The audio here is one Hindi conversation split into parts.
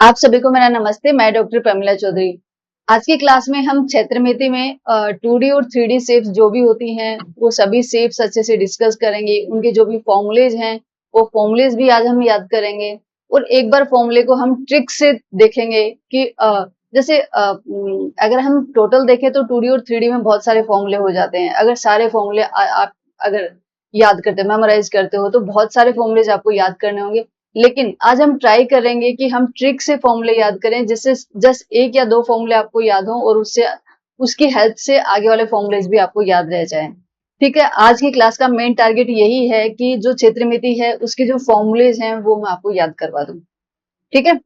आप सभी को मेरा नमस्ते। मैं डॉक्टर प्रमिला चौधरी। आज की क्लास में हम क्षेत्रमिति में 2D और 3D शेप्स जो भी होती हैं वो सभी शेप्स अच्छे से डिस्कस करेंगे। उनके जो भी फॉर्मूलेज हैं वो फॉर्मूलेज भी आज हम याद करेंगे और एक बार फॉर्मूले को हम ट्रिक से देखेंगे कि जैसे अगर हम टोटल देखें तो 2D और 3D में बहुत सारे फॉर्मूले हो जाते हैं। अगर सारे फॉर्मूले आप अगर याद करते मेमोराइज करते हो तो बहुत सारे फॉर्मूलेज आपको याद करने होंगे। लेकिन आज हम ट्राई करेंगे कि हम ट्रिक से फॉर्मूले याद करें जिससे जस्ट एक या दो फॉर्मूले आपको याद हो और उससे उसकी हेल्प से आगे वाले फॉर्मूलेज भी आपको याद रह जाए। ठीक है, आज की क्लास का मेन टारगेट यही है कि जो क्षेत्रमिति है उसके जो फॉर्मूलेज हैं वो मैं आपको याद करवा दूं। ठीक है,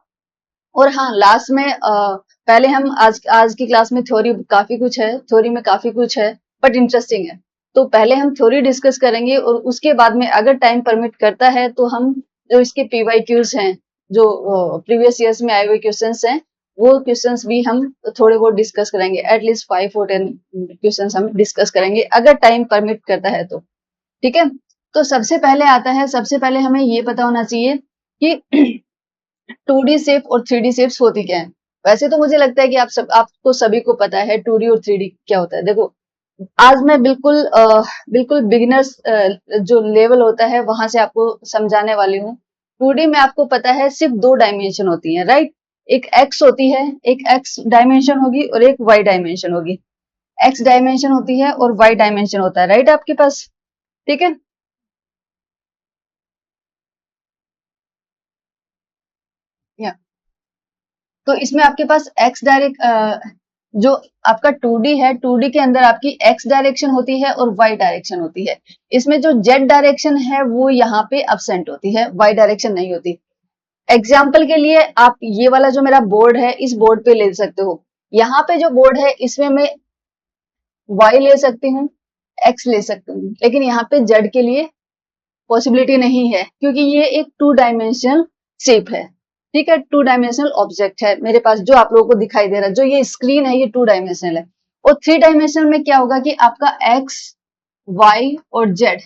और हाँ लास्ट में पहले हम आज की क्लास में थ्योरी काफी कुछ है, थ्योरी में काफी कुछ है बट इंटरेस्टिंग है। तो पहले हम थ्योरी डिस्कस करेंगे और उसके बाद में अगर टाइम परमिट करता है तो हम जो इसके पीवाईक्यूज हैं, जो प्रीवियस ईयर्स में आए हुए क्वेश्चंस हैं, वो क्वेश्चंस भी हम थोड़े बहुत डिस्कस करेंगे। एटलीस्ट 5 और 10 क्वेश्चंस हम डिस्कस करेंगे अगर टाइम परमिट करता है तो। ठीक है, तो सबसे पहले आता है, सबसे पहले हमें ये पता होना चाहिए कि 2D शेप और 3D शेप्स होती क्या है। वैसे तो मुझे लगता है कि आपको सभी को पता है 2D और 3D क्या होता है। देखो, आज मैं बिल्कुल बिगिनर्स जो लेवल होता है वहां से आपको समझाने वाली हूँ। 2D में आपको पता है सिर्फ दो डायमेंशन होती है, राइट। एक एक्स होती है, एक एक्स डायमेंशन होगी और एक वाई डायमेंशन होगी। एक्स डायमेंशन होती है और वाई डायमेंशन होता है, राइट आपके पास। ठीक है, या तो इसमें आपके पास एक्स डायरेक्ट जो आपका 2D है, 2D के अंदर आपकी एक्स डायरेक्शन होती है और वाई डायरेक्शन होती है। इसमें जो जेड डायरेक्शन है वो यहाँ पे अब्सेंट होती है, वाई डायरेक्शन नहीं होती। एग्जाम्पल के लिए आप ये वाला जो मेरा बोर्ड है इस बोर्ड पे ले सकते हो। यहाँ पे जो बोर्ड है इसमें मैं वाई ले सकती हूँ, एक्स ले सकती हूँ, लेकिन यहाँ पे जेड के लिए पॉसिबिलिटी नहीं है क्योंकि ये एक 2 डायमेंशनल शेप है। ठीक है, 2 डायमेंशनल ऑब्जेक्ट है मेरे पास जो आप लोगों को दिखाई दे रहा है। जो ये स्क्रीन है ये 2 डायमेंशनल है और 3 डायमेंशनल में क्या होगा कि आपका एक्स, वाई और जेड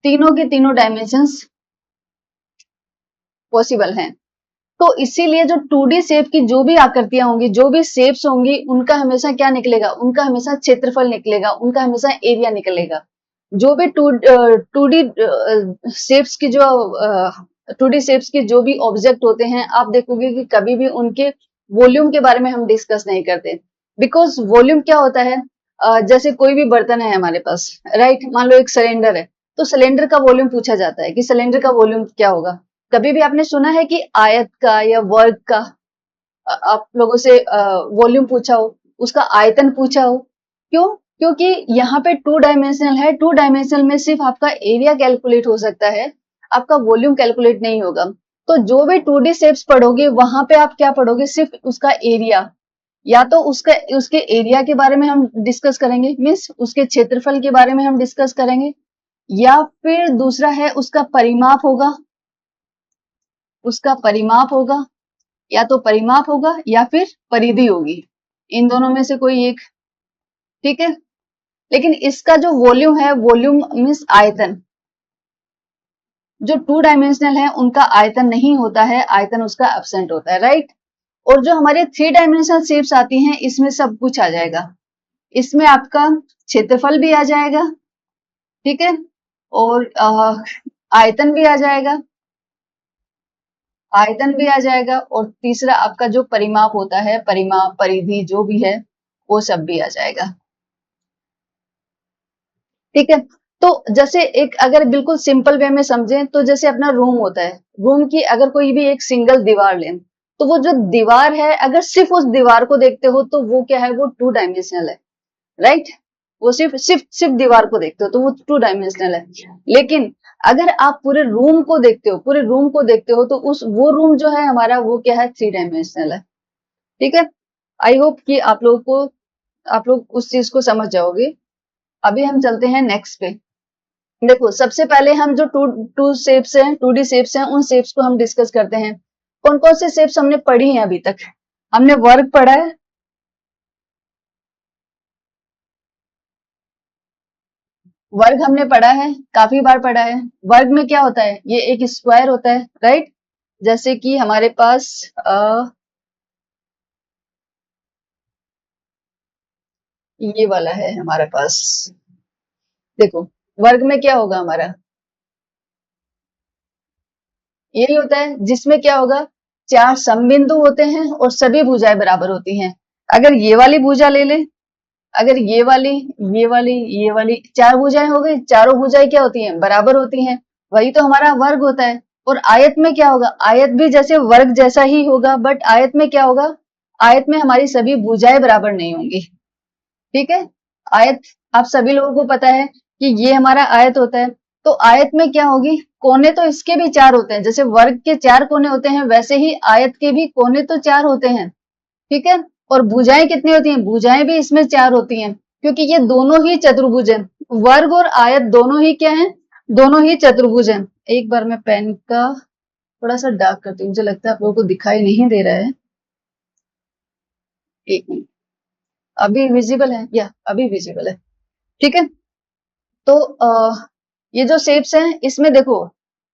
तीनों के तीनों डायमेंशंस पॉसिबल हैं। तो इसीलिए जो 2D शेप की जो भी आकृतियां होंगी, जो भी शेप्स होंगी, उनका हमेशा क्या निकलेगा, उनका हमेशा क्षेत्रफल निकलेगा, उनका हमेशा एरिया निकलेगा। जो भी टू डी शेप्स की जो 2D शेप्स के जो भी ऑब्जेक्ट होते हैं, आप देखोगे कि कभी भी उनके वॉल्यूम के बारे में हम डिस्कस नहीं करते। बिकॉज वॉल्यूम क्या होता है, जैसे कोई भी बर्तन है हमारे पास, राइट। मान लो एक सिलेंडर है, तो सिलेंडर का वॉल्यूम पूछा जाता है कि सिलेंडर का वॉल्यूम क्या होगा। कभी भी आपने सुना है कि आयत का या वर्ग का आप लोगों से वॉल्यूम पूछा हो, उसका आयतन पूछा हो? क्यों? क्योंकि यहाँ पे 2 डायमेंशनल है, 2 डायमेंशनल में सिर्फ आपका एरिया कैलकुलेट हो सकता है, आपका वॉल्यूम कैलकुलेट नहीं होगा। तो जो भी 2D शेप्स पढ़ोगे वहां पे आप क्या पढ़ोगे, सिर्फ उसका एरिया। या तो उसके एरिया के बारे में हम डिस्कस करेंगे, मीन्स उसके क्षेत्रफल के बारे में हम डिस्कस करेंगे, या फिर दूसरा है उसका परिमाप होगा, उसका परिमाप होगा, या तो परिमाप होगा या फिर परिधि होगी, इन दोनों में से कोई एक। ठीक है, लेकिन इसका जो वॉल्यूम है, वॉल्यूम मीन्स आयतन, जो 2 डायमेंशनल है उनका आयतन नहीं होता है, आयतन उसका एब्सेंट होता है, राइट। और जो हमारे 3 डायमेंशनल शेप्स आती हैं इसमें सब कुछ आ जाएगा, इसमें आपका क्षेत्रफल भी आ जाएगा, ठीक है, और आयतन भी आ जाएगा, आयतन भी आ जाएगा, और तीसरा आपका जो परिमाप होता है, परिमाप परिधि जो भी है वो सब भी आ जाएगा। ठीक है, तो जैसे एक अगर बिल्कुल सिंपल वे में समझें तो जैसे अपना रूम होता है, रूम की अगर कोई भी एक सिंगल दीवार लें तो वो जो दीवार है अगर सिर्फ उस दीवार को देखते हो तो वो क्या है, वो 2 डायमेंशनल है, राइट। वो सिर्फ दीवार को देखते हो तो वो 2 डायमेंशनल है। लेकिन अगर आप पूरे रूम को देखते हो, पूरे रूम को देखते हो तो उस वो रूम जो है हमारा वो क्या है, 3 डायमेंशनल है। ठीक है, आई होप कि आप लोग उस चीज को समझ जाओगे। अभी हम चलते हैं नेक्स्ट पे। देखो, सबसे पहले हम जो टू टू शेप्स हैं, 2D शेप्स हैं, उन शेप्स को हम डिस्कस करते हैं। कौन कौन से शेप्स हमने पढ़ी हैं अभी तक? हमने वर्ग पढ़ा है, वर्ग हमने पढ़ा है, काफी बार पढ़ा है। वर्ग में क्या होता है, ये एक स्क्वायर होता है, राइट। जैसे कि हमारे पास ये वाला है हमारे पास। देखो वर्ग में क्या होगा हमारा, यही होता है जिसमें क्या होगा, चार समबिंदु होते हैं और सभी भुजाएं बराबर होती हैं। अगर ये वाली भुजा ले ले, अगर ये वाली, ये वाली, ये वाली, चार भुजाएं हो गई, चारों भुजाएं क्या होती हैं, बराबर होती हैं, वही तो हमारा वर्ग होता है। और आयत में क्या होगा, आयत भी जैसे वर्ग जैसा ही होगा, बट आयत में क्या होगा, आयत में हमारी सभी भुजाएं बराबर नहीं होंगी। ठीक है, आयत आप सभी लोगों को पता है कि ये हमारा आयत होता है, तो आयत में क्या होगी, कोने तो इसके भी चार होते हैं, जैसे वर्ग के चार कोने होते हैं वैसे ही आयत के भी कोने तो चार होते हैं। ठीक है, और भुजाएं कितनी होती हैं, भुजाएं भी इसमें चार होती हैं, क्योंकि ये दोनों ही चतुर्भुज हैं। वर्ग और आयत दोनों ही क्या है, दोनों ही चतुर्भुज हैं। एक बार मैं पेन का थोड़ा सा डार्क करती हूँ, मुझे लगता है आप लोगों को दिखाई नहीं दे रहा है। एक मिनट, अभी विजिबल है या अभी विजिबल है, ठीक है। तो ये जो शेप्स हैं इसमें देखो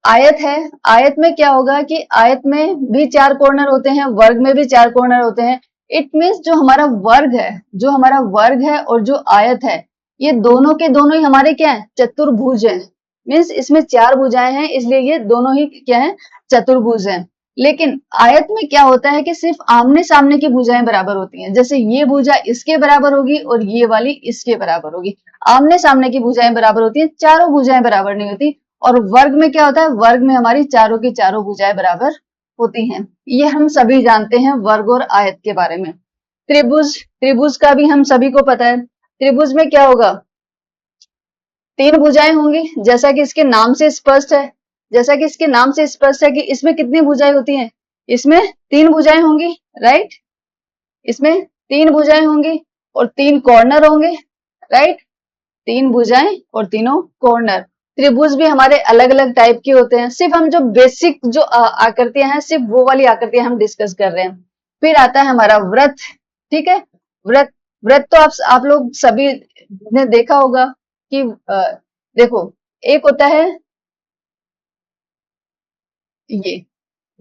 आयत है, आयत में क्या होगा कि आयत में भी चार कॉर्नर होते हैं, वर्ग में भी चार कॉर्नर होते हैं। इट मीन्स जो हमारा वर्ग है, जो हमारा वर्ग है और जो आयत है, ये दोनों के दोनों ही हमारे क्या है, चतुर्भुज हैं। मीन्स इसमें चार भुजाएं हैं, इसलिए ये दोनों ही क्या है, चतुर्भुज हैं। लेकिन आयत में क्या होता है कि सिर्फ आमने सामने की भुजाएं बराबर होती हैं, जैसे ये भुजा इसके बराबर होगी और ये वाली इसके बराबर होगी, आमने सामने की भुजाएं बराबर होती हैं, चारों भुजाएं बराबर नहीं होती। और वर्ग में क्या होता है, वर्ग में हमारी चारों की चारों भुजाएं बराबर होती हैं। ये हम सभी जानते हैं वर्ग और आयत के बारे में। त्रिभुज, त्रिभुज का भी हम सभी को पता है, त्रिभुज में क्या होगा, तीन भुजाएं होंगी, जैसा कि इसके नाम से स्पष्ट है, जैसा कि इसके नाम से स्पष्ट है कि इसमें कितनी भुजाएं होती हैं, इसमें तीन भुजाएं होंगी, राइट, इसमें तीन भुजाएं होंगी और तीन कॉर्नर होंगे, राइट, तीन भुजाएं और तीनों कॉर्नर। त्रिभुज भी हमारे अलग अलग टाइप के होते हैं, सिर्फ हम जो बेसिक जो आकृतियां हैं सिर्फ वो वाली आकृतियां हम डिस्कस कर रहे हैं। फिर आता है हमारा व्रत, ठीक है, व्रत, व्रत तो आप लोग सभी ने देखा होगा कि देखो एक होता है ये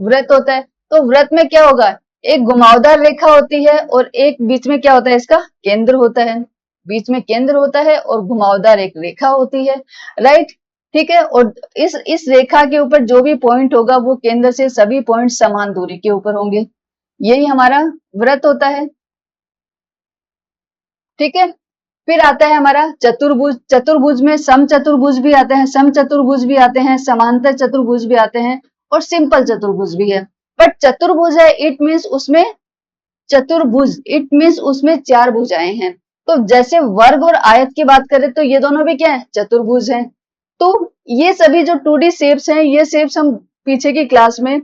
व्रत होता है, तो व्रत में क्या होगा, एक घुमावदार रेखा होती है और एक बीच में क्या होता है, इसका केंद्र होता है, बीच में केंद्र होता है और घुमावदार एक रेखा होती है, राइट, ठीक है। और इस रेखा के ऊपर जो भी पॉइंट होगा वो केंद्र से सभी पॉइंट समान दूरी के ऊपर होंगे, यही हमारा व्रत होता है, ठीक है। फिर आता है हमारा चतुर्भुज, चतुर्भुज में सम चतुर्भुज भी आते हैं, सम चतुर्भुज भी आते हैं, समांतर चतुर्भुज भी आते हैं और सिंपल चतुर्भुज भी है। बट चतुर्भुज है इट मीन्स उसमें, चतुर्भुज इट मीन्स उसमें चार भुजाएं हैं। तो जैसे वर्ग और आयत की बात करें तो ये दोनों भी क्या है, चतुर्भुज हैं। तो ये सभी जो 2D शेप्स हैं, ये शेप्स हम पीछे की क्लास में,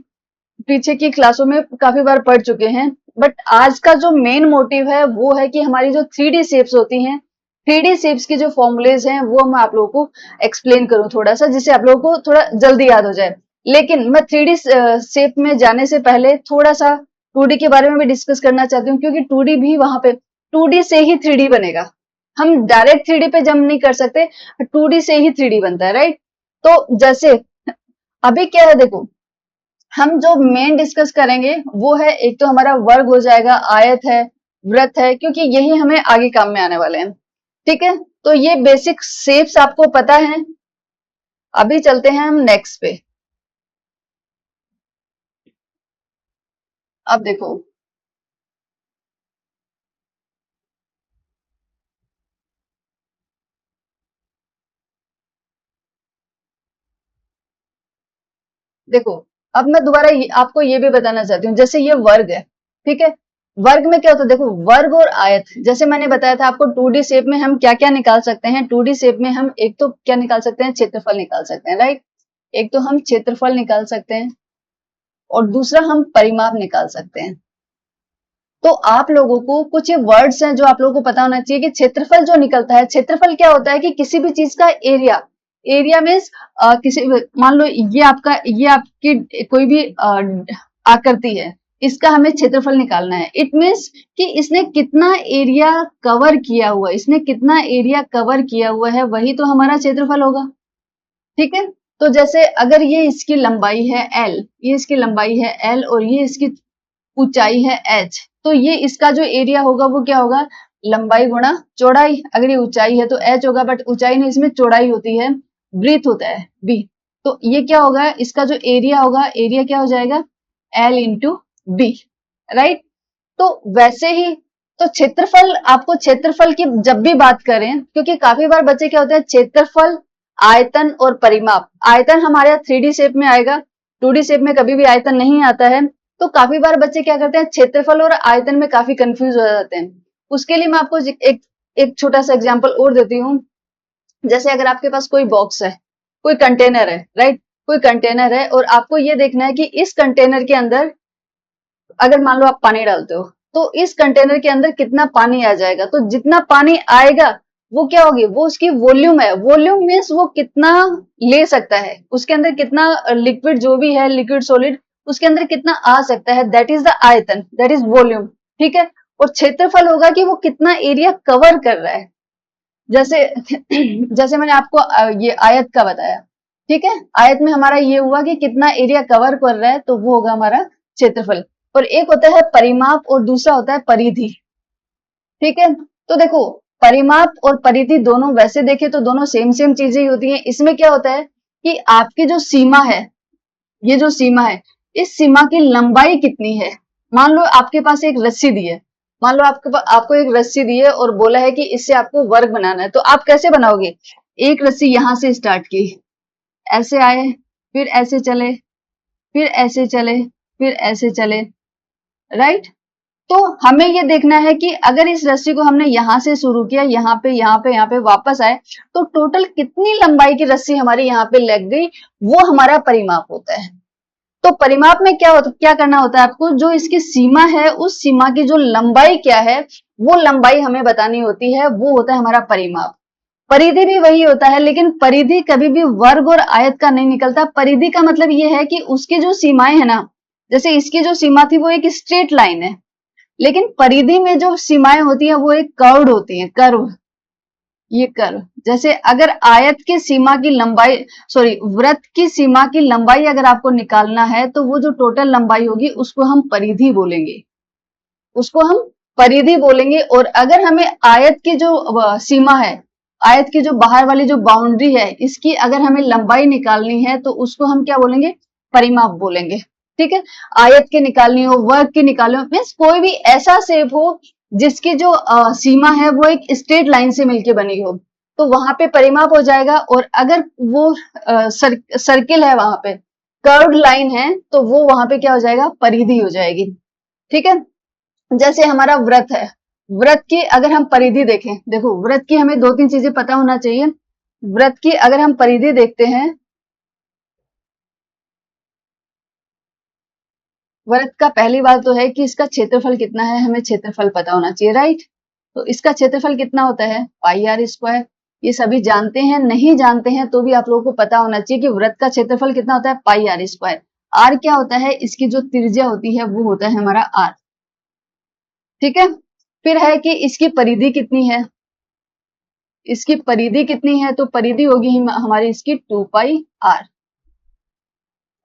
पीछे की क्लासों में काफी बार पढ़ चुके हैं। बट आज का जो मेन मोटिव है वो है कि हमारी जो 3D शेप्स होती हैं, 3D शेप्स के जो फॉर्मुलेज हैं वो मैं आप लोगों को एक्सप्लेन करूं थोड़ा सा, जिससे आप लोगों को थोड़ा जल्दी याद हो जाए। लेकिन मैं 3D शेप में जाने से पहले थोड़ा सा 2D के बारे में भी डिस्कस करना चाहती हूँ, क्योंकि 2D भी वहां पे 2D से ही 3D बनेगा, हम डायरेक्ट 3D पे जंप नहीं कर सकते, 2D से ही 3D बनता है, राइट। तो जैसे अभी क्या है, देखो हम जो मेन डिस्कस करेंगे वो है, एक तो हमारा वर्ग हो जाएगा, आयत है, व्रत है, क्योंकि यही हमें आगे काम में आने वाले हैं, ठीक है। तो ये बेसिक शेप्स आपको पता है। अभी चलते हैं हम नेक्स्ट पे। अब देखो देखो अब मैं दोबारा आपको ये भी बताना चाहती हूँ, जैसे ये वर्ग है, ठीक है, वर्ग में क्या होता है, देखो वर्ग और आयत, जैसे मैंने बताया था आपको 2D शेप में हम क्या क्या निकाल सकते हैं, 2D शेप में हम एक तो क्या निकाल सकते हैं, क्षेत्रफल निकाल सकते हैं, राइट, एक तो हम क्षेत्रफल निकाल सकते हैं और दूसरा हम परिमाप निकाल सकते हैं। तो आप लोगों को कुछ ये वर्ड्स हैं जो आप लोगों को पता होना चाहिए कि क्षेत्रफल जो निकलता है, क्षेत्रफल क्या होता है कि किसी भी चीज का एरिया, एरिया मीन्स किसी, मान लो ये आपकी कोई भी आकृति है, इसका हमें क्षेत्रफल निकालना है। इट मीन्स कि इसने कितना एरिया कवर किया हुआ है, इसने कितना एरिया कवर किया हुआ है, वही तो हमारा क्षेत्रफल होगा, ठीक है। तो जैसे अगर ये इसकी लंबाई है L, ये इसकी लंबाई है L और ये इसकी ऊंचाई है H, तो ये इसका जो एरिया होगा वो क्या होगा, लंबाई गुणा चौड़ाई, अगर ये ऊंचाई है तो h होगा, बट ऊंचाई नहीं, इसमें चौड़ाई होती है, ब्रीथ होता है b। तो ये क्या होगा, इसका जो एरिया होगा, एरिया क्या हो जाएगा, l इंटू बी, राइट। तो वैसे ही तो क्षेत्रफल, आपको क्षेत्रफल की जब भी बात करें, क्योंकि काफी बार बच्चे क्या होते हैं, क्षेत्रफल, आयतन और परिमाप, आयतन हमारे यहाँ 3D शेप में आएगा, 2D शेप में कभी भी आयतन नहीं आता है। तो काफी बार बच्चे क्या करते हैं, क्षेत्रफल और आयतन में काफी कंफ्यूज हो जाते हैं। उसके लिए मैं आपको एक छोटा सा एग्जांपल और देती हूँ। जैसे अगर आपके पास कोई बॉक्स है, कोई कंटेनर है, राइट, कोई कंटेनर है, और आपको ये देखना है कि इस कंटेनर के अंदर, अगर मान लो आप पानी डालते हो, तो इस कंटेनर के अंदर कितना पानी आ जाएगा, तो जितना पानी आएगा वो क्या होगी, वो उसकी वॉल्यूम है। वॉल्यूम मीन्स वो कितना ले सकता है, उसके अंदर कितना लिक्विड, जो भी है लिक्विड सॉलिड, उसके अंदर कितना आ सकता है, दैट इज द आयतन, दैट इज वॉल्यूम, ठीक है। और क्षेत्रफल होगा कि वो कितना एरिया कवर कर रहा है। जैसे जैसे मैंने आपको ये आयत का बताया, ठीक है, आयत में हमारा ये हुआ कि कितना एरिया कवर कर रहा है, तो वो होगा हमारा क्षेत्रफल। और एक होता है परिमाप और दूसरा होता है परिधि, ठीक है। तो देखो, परिमाप और परिधि दोनों वैसे देखे तो दोनों सेम सेम चीजें ही होती हैं। इसमें क्या होता है कि आपकी जो सीमा है, ये जो सीमा है, इस सीमा की लंबाई कितनी है। मान लो आपके पास एक रस्सी दी है, मान लो आपको एक रस्सी दी है और बोला है कि इससे आपको वर्ग बनाना है, तो आप कैसे बनाओगे, एक रस्सी यहां से स्टार्ट की, ऐसे आए, फिर ऐसे चले, फिर ऐसे चले, फिर ऐसे चले, राइट। तो हमें ये देखना है कि अगर इस रस्सी को हमने यहां से शुरू किया, यहाँ पे यहाँ पे यहाँ पे वापस आए, तो टोटल कितनी लंबाई की रस्सी हमारी यहाँ पे लग गई, वो हमारा परिमाप होता है। तो परिमाप में क्या करना होता है आपको, जो इसकी सीमा है, उस सीमा की जो लंबाई क्या है, वो लंबाई हमें बतानी होती है, वो होता है हमारा परिमाप। परिधि भी वही होता है, लेकिन परिधि कभी भी वर्ग और आयत का नहीं निकलता। परिधि का मतलब ये है कि उसकी जो सीमाएं है ना, जैसे इसकी जो सीमा थी वो एक स्ट्रेट लाइन है, लेकिन परिधि में जो सीमाएं होती हैं वो एक कर्व होती हैं, कर्व, ये कर्व। जैसे अगर आयत की सीमा की लंबाई, सॉरी, वृत्त की सीमा की लंबाई अगर आपको निकालना है, तो वो जो टोटल लंबाई होगी उसको हम परिधि बोलेंगे, उसको हम परिधि बोलेंगे। और अगर हमें आयत की जो सीमा है, आयत की जो बाहर वाली जो बाउंड्री है, इसकी अगर हमें लंबाई निकालनी है, तो उसको हम क्या बोलेंगे, परिमाप बोलेंगे, ठीक है। आयत की निकालनी हो, वर्ग की निकालनी हो, मीन्स कोई भी ऐसा शेप हो जिसकी जो सीमा है वो एक स्ट्रेट लाइन से मिलके बनी हो, तो वहां पे परिमाप हो जाएगा। और अगर वो सर्किल है, वहां पे कर्व्ड लाइन है, तो वो वहां पे क्या हो जाएगा, परिधि हो जाएगी, ठीक है। जैसे हमारा व्रत है, व्रत की अगर हम परिधि देखें, देखो व्रत की हमें दो तीन चीजें पता होना चाहिए। व्रत की अगर हम परिधि देखते हैं, व्रत का पहली बात तो है कि इसका क्षेत्रफल कितना है, हमें क्षेत्रफल पता होना चाहिए, राइट। तो इसका क्षेत्रफल कितना होता है, पाई आर स्क्वायर। ये सभी जानते हैं, नहीं जानते हैं तो भी आप लोगों को पता होना चाहिए कि व्रत का क्षेत्रफल कितना होता है, पाई आर स्क्वायर। आर क्या होता है, इसकी जो त्रिज्या होती है वो होता है हमारा आर, ठीक है। फिर है कि इसकी परिधि कितनी है, इसकी परिधि कितनी है, तो परिधि होगी हमारी इसकी 2 पाई आर,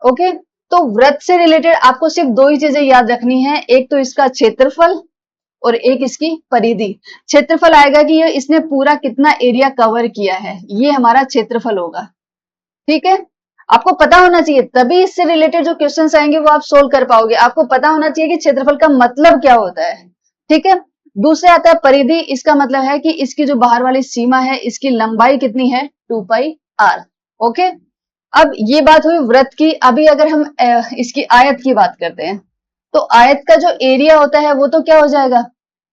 ओके। तो व्रत से रिलेटेड आपको सिर्फ दो ही चीजें याद रखनी है, एक तो इसका क्षेत्रफल और एक इसकी परिधि। क्षेत्रफल आएगा कि ये इसने पूरा कितना एरिया कवर किया है, ये हमारा क्षेत्रफल होगा, ठीक है। आपको पता होना चाहिए, तभी इससे रिलेटेड जो क्वेश्चंस आएंगे वो आप सोल्व कर पाओगे। आपको पता होना चाहिए कि क्षेत्रफल का मतलब क्या होता है, ठीक है। दूसरे आता है परिधि, इसका मतलब है कि इसकी जो बाहर वाली सीमा है, इसकी लंबाई कितनी है, 2 पाई आर, ओके। अब ये बात हुई व्रत की। अभी अगर हम इसकी आयत की बात करते हैं, तो आयत का जो एरिया होता है वो तो क्या हो जाएगा,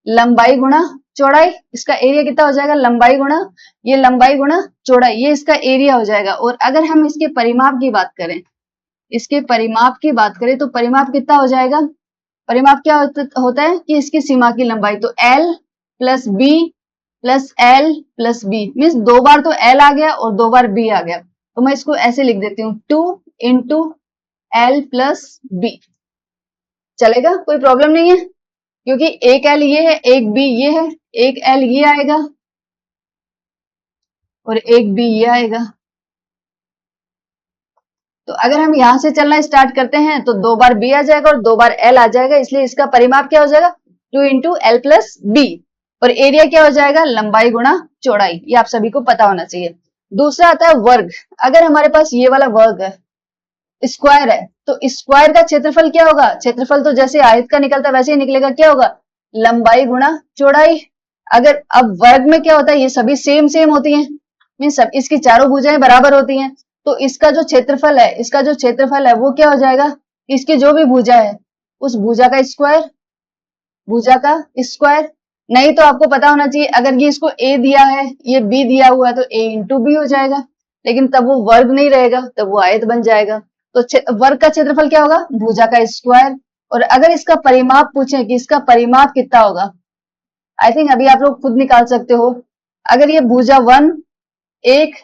लंबाई गुणा चौड़ाई। इसका एरिया कितना हो जाएगा, लंबाई गुणा, ये लंबाई गुणा चौड़ाई, ये इसका एरिया हो जाएगा। और अगर हम इसके परिमाप की बात करें, इसके परिमाप की बात करें, तो परिमाप कितना हो जाएगा, परिमाप क्या होता है कि इसकी सीमा की लंबाई, तो L plus B plus L plus B, means दो बार तो L आ गया और दो बार B आ गया, तो मैं इसको ऐसे लिख देती हूँ, 2 इंटू L प्लस बी। चलेगा, कोई प्रॉब्लम नहीं है, क्योंकि एक L ये है, एक B ये है, एक L ये आएगा और एक B ये आएगा। तो अगर हम यहां से चलना स्टार्ट करते हैं, तो दो बार B आ जाएगा और दो बार L आ जाएगा, इसलिए इसका परिमाप क्या हो जाएगा, 2 इंटू L प्लस बी। और एरिया क्या हो जाएगा, लंबाई गुणा चौड़ाई, ये आप सभी को पता होना चाहिए। दूसरा आता है वर्ग। अगर हमारे पास ये वाला वर्ग है, स्क्वायर है, तो स्क्वायर का क्षेत्रफल क्या होगा, क्षेत्रफल तो जैसे आयत का निकलता है वैसे ही निकलेगा, क्या होगा, लंबाई गुणा चौड़ाई। अगर अब वर्ग में क्या होता है, ये सभी सेम सेम होती हैं, मीन सब इसकी चारों भुजाएं बराबर होती हैं, तो इसका जो क्षेत्रफल है, इसका जो क्षेत्रफल है वो क्या हो जाएगा, इसकी जो भी भुजा है उस भुजा का स्क्वायर, भुजा का स्क्वायर। नहीं तो आपको पता होना चाहिए, अगर ये इसको ए दिया है, ये बी दिया हुआ है, तो ए इंटू बी हो जाएगा, लेकिन तब वो वर्ग नहीं रहेगा, तब वो आयत बन जाएगा। तो वर्ग का क्षेत्रफल क्या होगा, भुजा का स्क्वायर। और अगर इसका परिमाप पूछे कि इसका परिमाप कितना होगा, आई थिंक अभी आप लोग खुद निकाल सकते हो। अगर ये भुजा 1, एक,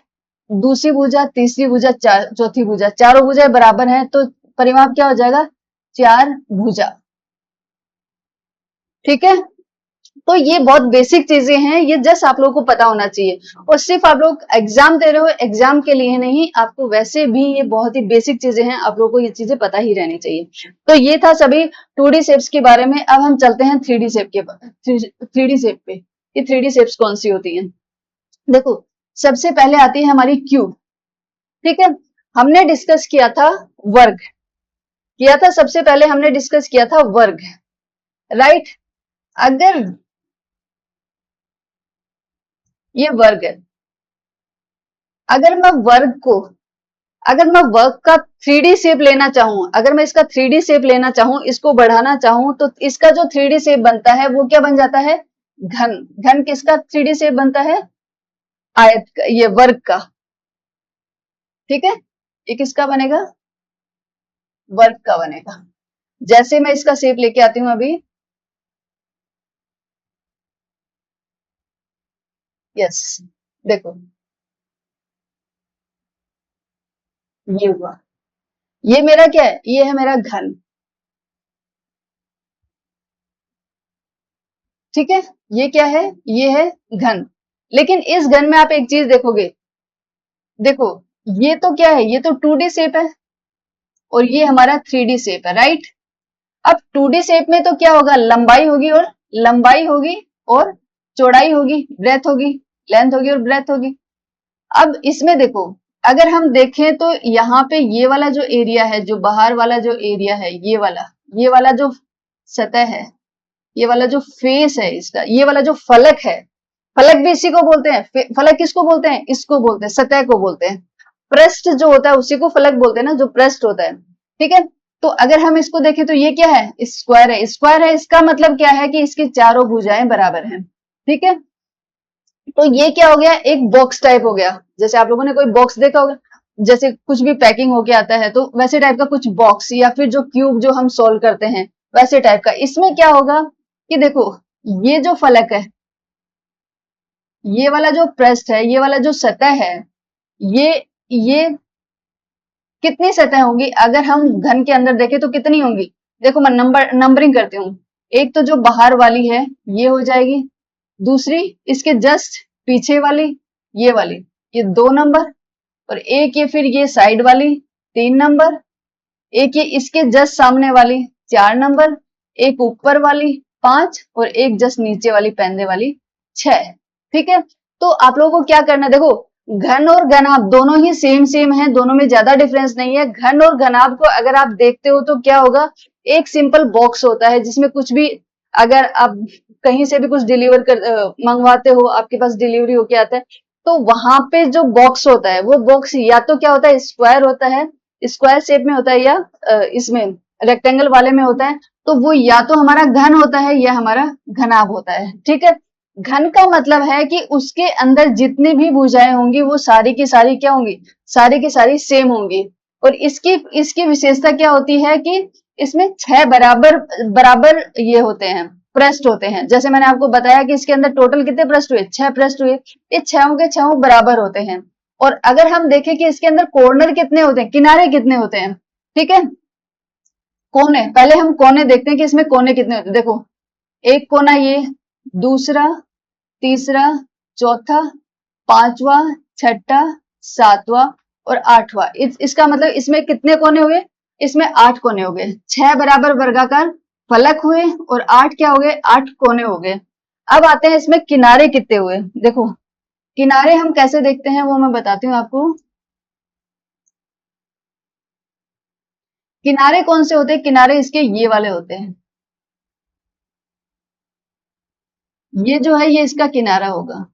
दूसरी भुजा, तीसरी भुजा, चौथी भुजा, चारों भुजाएं बराबर हैं, तो परिमाप क्या हो जाएगा, 4 भुजा। ठीक है, तो ये बहुत बेसिक चीजें हैं, ये जस्ट आप लोगों को पता होना चाहिए। और सिर्फ आप लोग एग्जाम दे रहे हो, एग्जाम के लिए नहीं, आपको वैसे भी ये बहुत ही बेसिक चीजें हैं, आप लोगों को ये चीजें पता ही रहनी चाहिए। तो ये था सभी 2D शेप्स के बारे में। अब हम चलते हैं 3D शेप के 3D शेप पे। ये 3D शेप्स कौन सी होती हैं, देखो सबसे पहले आती है हमारी क्यूब। ठीक है, हमने डिस्कस किया था वर्ग, किया था सबसे पहले हमने डिस्कस किया था वर्ग, राइट। अगर ये वर्ग है, अगर मैं वर्ग को, अगर मैं वर्ग का 3D शेप लेना चाहूं, अगर मैं इसका 3D शेप लेना चाहूं, इसको बढ़ाना चाहूं, तो इसका जो 3D शेप बनता है वो क्या बन जाता है, घन। घन किसका 3D शेप बनता है, आयत का, ये वर्ग का। ठीक है, ये किसका बनेगा, वर्ग का बनेगा। जैसे मैं इसका शेप लेके आती हूं अभी, यस, देखो ये हुआ, ये मेरा क्या है, ये है मेरा घन। ठीक है, ये क्या है, ये है घन। लेकिन इस घन में आप एक चीज देखोगे, देखो ये तो क्या है, ये तो 2D शेप है और ये हमारा 3D शेप है, राइट। अब 2D शेप में तो क्या होगा, लंबाई होगी और लंबाई होगी और चौड़ाई होगी, ब्रेथ होगी, लेंथ होगी और ब्रेथ होगी। अब इसमें देखो, अगर हम देखें तो यहाँ पे ये वाला जो एरिया है, जो बाहर वाला जो एरिया है, ये वाला जो सतह है, ये वाला जो फेस है इसका, ये वाला जो फलक है, फलक भी इसी को बोलते हैं। फलक किसको बोलते हैं, इसको बोलते हैं, सतह को बोलते हैं। पृष्ठ जो होता है उसी को फलक बोलते हैं ना, जो पृष्ठ होता है। ठीक है, तो अगर हम इसको देखें तो ये क्या है, स्क्वायर है। स्क्वायर है, इसका मतलब क्या है कि इसकी चारों भुजाएं बराबर हैं। ठीक है, तो ये क्या हो गया, एक बॉक्स टाइप हो गया। जैसे आप लोगों ने कोई बॉक्स देखा होगा, जैसे कुछ भी पैकिंग होके आता है, तो वैसे टाइप का कुछ बॉक्स, या फिर जो क्यूब जो हम सोल्व करते हैं वैसे टाइप का। इसमें क्या होगा कि देखो, ये जो फलक है, ये वाला जो पृष्ठ है, ये वाला जो सतह है, ये कितनी सतह होंगी, अगर हम घन के अंदर देखें तो कितनी होंगी। देखो मैं नंबरिंग करती हूँ। एक तो जो बाहर वाली है ये हो जाएगी, दूसरी इसके जस्ट पीछे वाली, ये वाली, ये 2 नंबर, और एक ये फिर ये साइड वाली 3 नंबर, एक ये इसके जस्ट सामने वाली 4 नंबर, एक ऊपर वाली 5, और एक जस्ट नीचे वाली पैंदे वाली 6। ठीक है, तो आप लोगों को क्या करना है, देखो घन और घनाभ दोनों ही सेम सेम है, दोनों में ज्यादा डिफरेंस नहीं है। घन और घनाभ को अगर आप देखते हो तो क्या होगा, एक सिंपल बॉक्स होता है जिसमें कुछ भी, अगर आप कहीं से भी कुछ डिलीवर कर मंगवाते हो, आपके पास डिलीवरी होके आता है, तो वहां पे जो बॉक्स होता है वो बॉक्स या तो क्या होता है, स्क्वायर होता है, स्क्वायर शेप में होता है, या इसमें रेक्टेंगल वाले में होता है। तो वो या तो हमारा घन होता है या हमारा घनाभ होता है। ठीक है, घन का मतलब है कि उसके अंदर जितनी भी भुजाएं होंगी वो सारी की सारी क्या होंगी, सारी की सारी सेम होंगी। और इसकी इसकी विशेषता क्या होती है कि इसमें 6 बराबर बराबर ये होते हैं, पृष्ठ होते हैं। जैसे मैंने आपको बताया कि इसके अंदर टोटल कितने पृष्ठ हुए, 6 पृष्ठ हुए, ये 6 के 6 बराबर होते हैं। और अगर हम देखें कि इसके अंदर कॉर्नर कितने होते हैं, किनारे कितने होते हैं, ठीक है, कोने, पहले हम कोने देखते हैं कि इसमें कोने कितने होते हैं। देखो एक कोना ये, दूसरा, तीसरा, चौथा, पांचवा, छठा, सातवां और आठवां। इसका मतलब इसमें कितने कोने हुए, इसमें 8 कोने हो गए। 6 बराबर वर्गाकार फलक हुए और 8 क्या हो गए, 8 कोने हो गए। अब आते हैं इसमें किनारे कितने हुए। देखो किनारे हम कैसे देखते हैं वो मैं बताती हूँ आपको। किनारे कौन से होते हैं, किनारे इसके ये वाले होते हैं। ये जो है ये इसका किनारा होगा,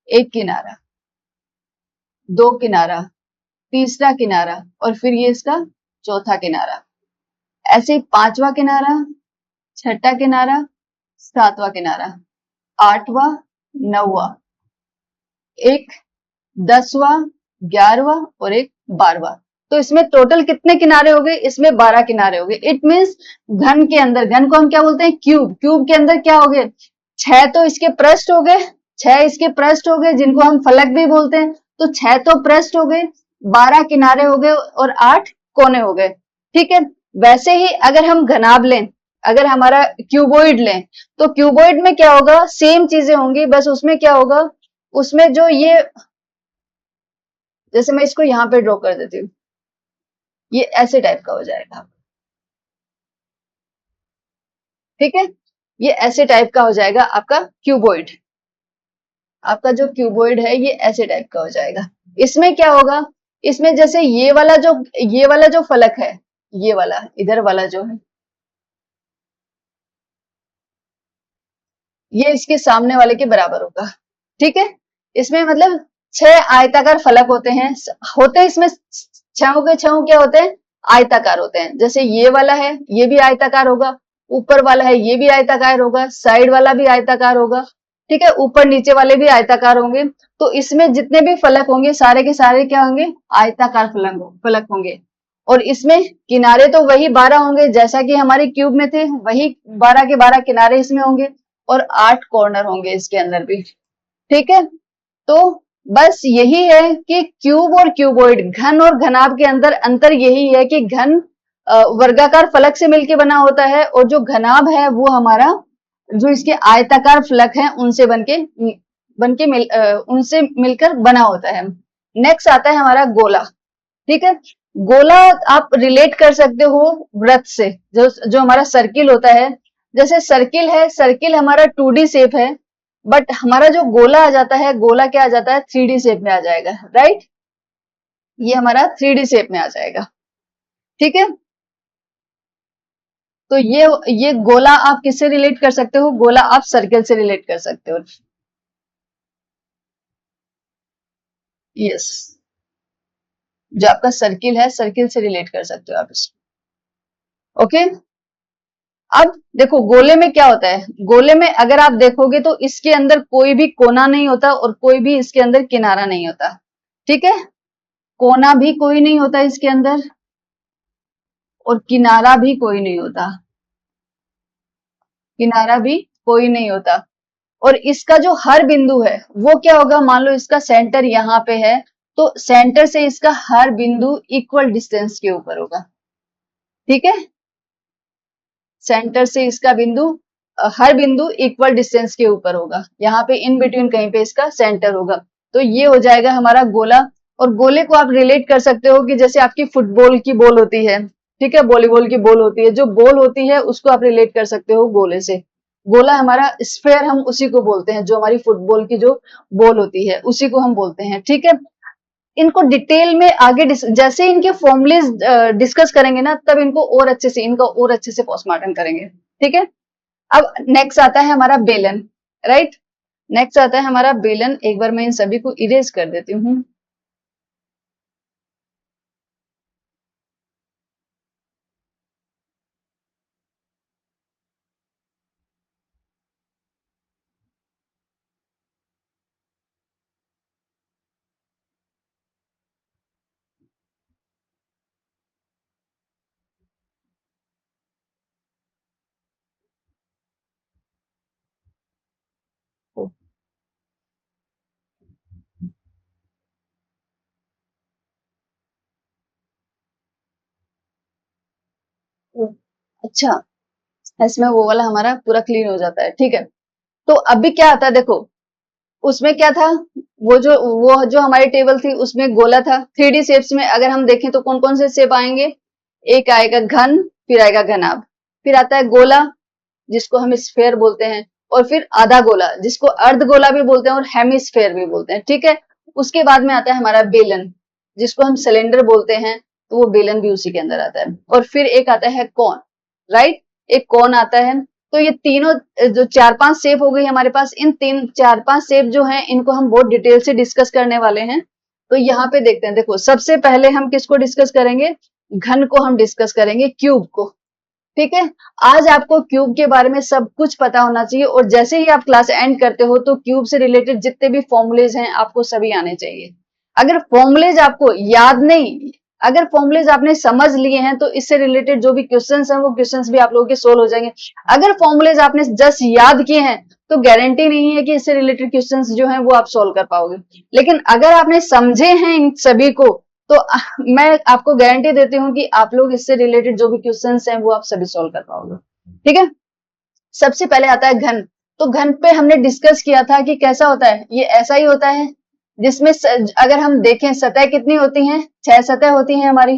एक किनारा, दो किनारा, तीसरा किनारा, और फिर ये इसका चौथा किनारा। ऐसे ही पांचवा किनारा, छठा किनारा, सातवां किनारा, आठवां, नौवां, एक 10वां, 11वां और एक 12वां। तो इसमें टोटल कितने किनारे हो गए, इसमें 12 किनारे हो गए। इट मींस घन के अंदर, घन को हम क्या बोलते हैं, क्यूब, क्यूब के अंदर क्या हो गए, 6 तो इसके पृष्ठ हो गए, 6 इसके पृष्ठ हो गए जिनको हम फलक भी बोलते हैं। तो 6 तो पृष्ठ हो गए, 12 किनारे हो गए और 8 कोने हो गए। ठीक है। वैसे ही अगर हम घनाभ लें, अगर हमारा क्यूबोइड लें, तो क्यूबोइड में क्या होगा, सेम चीजें होंगी, बस उसमें क्या होगा, उसमें जो ये, जैसे मैं इसको यहां पे ड्रॉ कर देती हूँ, ये ऐसे टाइप का हो जाएगा। ठीक है, ये ऐसे टाइप का हो जाएगा आपका क्यूबोइड। आपका जो क्यूबोइड है ये ऐसे टाइप का हो जाएगा। इसमें क्या होगा, इसमें जैसे ये वाला जो फलक है, ये वाला इधर वाला जो है, ये इसके सामने वाले के बराबर होगा। ठीक है। इसमें मतलब 6 आयताकार फलक होते हैं, होते इसमें 6 के 6 क्या होते हैं, आयताकार होते हैं। जैसे ये वाला है ये भी आयताकार होगा, ऊपर वाला है ये भी आयताकार होगा, साइड वाला भी आयताकार होगा। ठीक है, ऊपर नीचे वाले भी आयताकार होंगे। तो इसमें जितने भी फलक होंगे सारे के सारे क्या होंगे, आयताकार फलक होंगे। और इसमें किनारे तो वही 12 होंगे जैसा कि हमारे क्यूब में थे, वही 12 के 12 किनारे इसमें होंगे और 8 कॉर्नर होंगे इसके अंदर भी। ठीक है। तो बस यही है कि क्यूब और क्यूबोइड, घन और घनाभ के अंदर अंतर यही है कि घन वर्गाकार फलक से मिलकर बना होता है, और जो घनाभ है वो हमारा जो इसके आयताकार फलक हैं उनसे उनसे मिलकर बना होता है। नेक्स्ट आता है हमारा गोला। ठीक है। गोला आप रिलेट कर सकते हो वृत्त से, जो हमारा सर्किल होता है। जैसे सर्किल है, सर्किल हमारा 2D शेप है, बट हमारा जो गोला आ जाता है, गोला क्या आ जाता है, 3D शेप में आ जाएगा। राइट, ये हमारा 3D शेप में आ जाएगा। ठीक है। तो ये गोला आप किससे रिलेट कर सकते हो, गोला आप सर्किल से रिलेट कर सकते हो। यस, जो आपका सर्किल है, सर्किल से रिलेट कर सकते हो आप इसको। ओके। अब देखो गोले में क्या होता है, गोले में अगर आप देखोगे तो इसके अंदर कोई भी कोना नहीं होता और कोई भी इसके अंदर किनारा नहीं होता। ठीक है, कोना भी कोई नहीं होता इसके अंदर और किनारा भी कोई नहीं होता, किनारा भी कोई नहीं होता। और इसका जो हर बिंदु है वो क्या होगा, मान लो इसका सेंटर यहाँ पे है, तो सेंटर से इसका हर बिंदु इक्वल डिस्टेंस के ऊपर होगा। ठीक है, सेंटर से इसका बिंदु हर बिंदु इक्वल डिस्टेंस के ऊपर होगा, यहाँ पे इन बिटवीन कहीं पे इसका सेंटर होगा। तो ये हो जाएगा हमारा गोला। और गोले को आप रिलेट कर सकते हो कि जैसे आपकी फुटबॉल की बॉल होती है, ठीक है, वॉलीबॉल की बॉल होती है, जो बॉल होती है उसको आप रिलेट कर सकते हो गोले से। गोला हमारा स्फेयर, हम उसी को बोलते हैं, जो हमारी फुटबॉल की जो बॉल होती है उसी को हम बोलते हैं। ठीक है, इनको डिटेल में आगे जैसे इनके फॉर्मुलेज डिस्कस करेंगे ना, तब इनको और अच्छे से, इनका और अच्छे से पोस्टमार्टम करेंगे। ठीक है। अब नेक्स्ट आता है हमारा बेलन। राइट, नेक्स्ट आता है हमारा बेलन। एक बार मैं इन सभी को इरेज कर देती हूँ। अच्छा, इसमें वो वाला हमारा पूरा क्लीन हो जाता है। ठीक है, तो अभी क्या आता है, देखो उसमें क्या था, वो जो हमारी टेबल थी उसमें गोला था। 3D शेप्स में अगर हम देखें तो कौन कौन से शेप आएंगे, एक आएगा घन, फिर आएगा घनाभ, फिर आता है गोला जिसको हम स्फेयर बोलते हैं, और फिर आधा गोला जिसको अर्ध गोला भी बोलते हैं और हेमिस्फेयर भी बोलते हैं, ठीक है। उसके बाद में आता है हमारा बेलन जिसको हम सिलेंडर बोलते हैं, तो वो बेलन भी उसी के अंदर आता है। और फिर एक आता है कॉन, राइट, एक कॉन आता है। तो ये तीनों जो 4-5 शेप हो गई हमारे पास, इन 4-5 शेप जो हैं इनको हम बहुत डिटेल से डिस्कस करने वाले हैं। तो यहाँ पे देखते हैं, देखो सबसे पहले हम किसको डिस्कस करेंगे, घन को हम डिस्कस करेंगे, क्यूब को, ठीक है। आज आपको क्यूब के बारे में सब कुछ पता होना चाहिए और जैसे ही आप क्लास एंड करते हो तो क्यूब से रिलेटेड जितने भी फॉर्मूलेज हैं आपको सभी आने चाहिए। अगर फॉर्मूलेज आपको याद नहीं, अगर फॉर्मूलेज आपने समझ लिए हैं तो इससे रिलेटेड जो भी क्वेश्चंस हैं वो क्वेश्चंस भी आप लोगों के सोल्व हो जाएंगे। अगर फॉर्मूलेज आपने जस्ट याद किए हैं तो गारंटी नहीं है कि इससे रिलेटेड क्वेश्चंस जो हैं वो आप सोल्व कर पाओगे। लेकिन अगर आपने समझे हैं इन सभी को तो मैं आपको गारंटी देती हूँ कि आप लोग इससे रिलेटेड जो भी क्वेश्चंस हैं वो आप सभी सोल्व कर पाओगे, ठीक है। सबसे पहले आता है घन। तो घन पे हमने डिस्कस किया था कि कैसा होता है, ये ऐसा ही होता है जिसमें अगर हम देखें सतह कितनी होती हैं, 6 सतह होती हैं हमारी,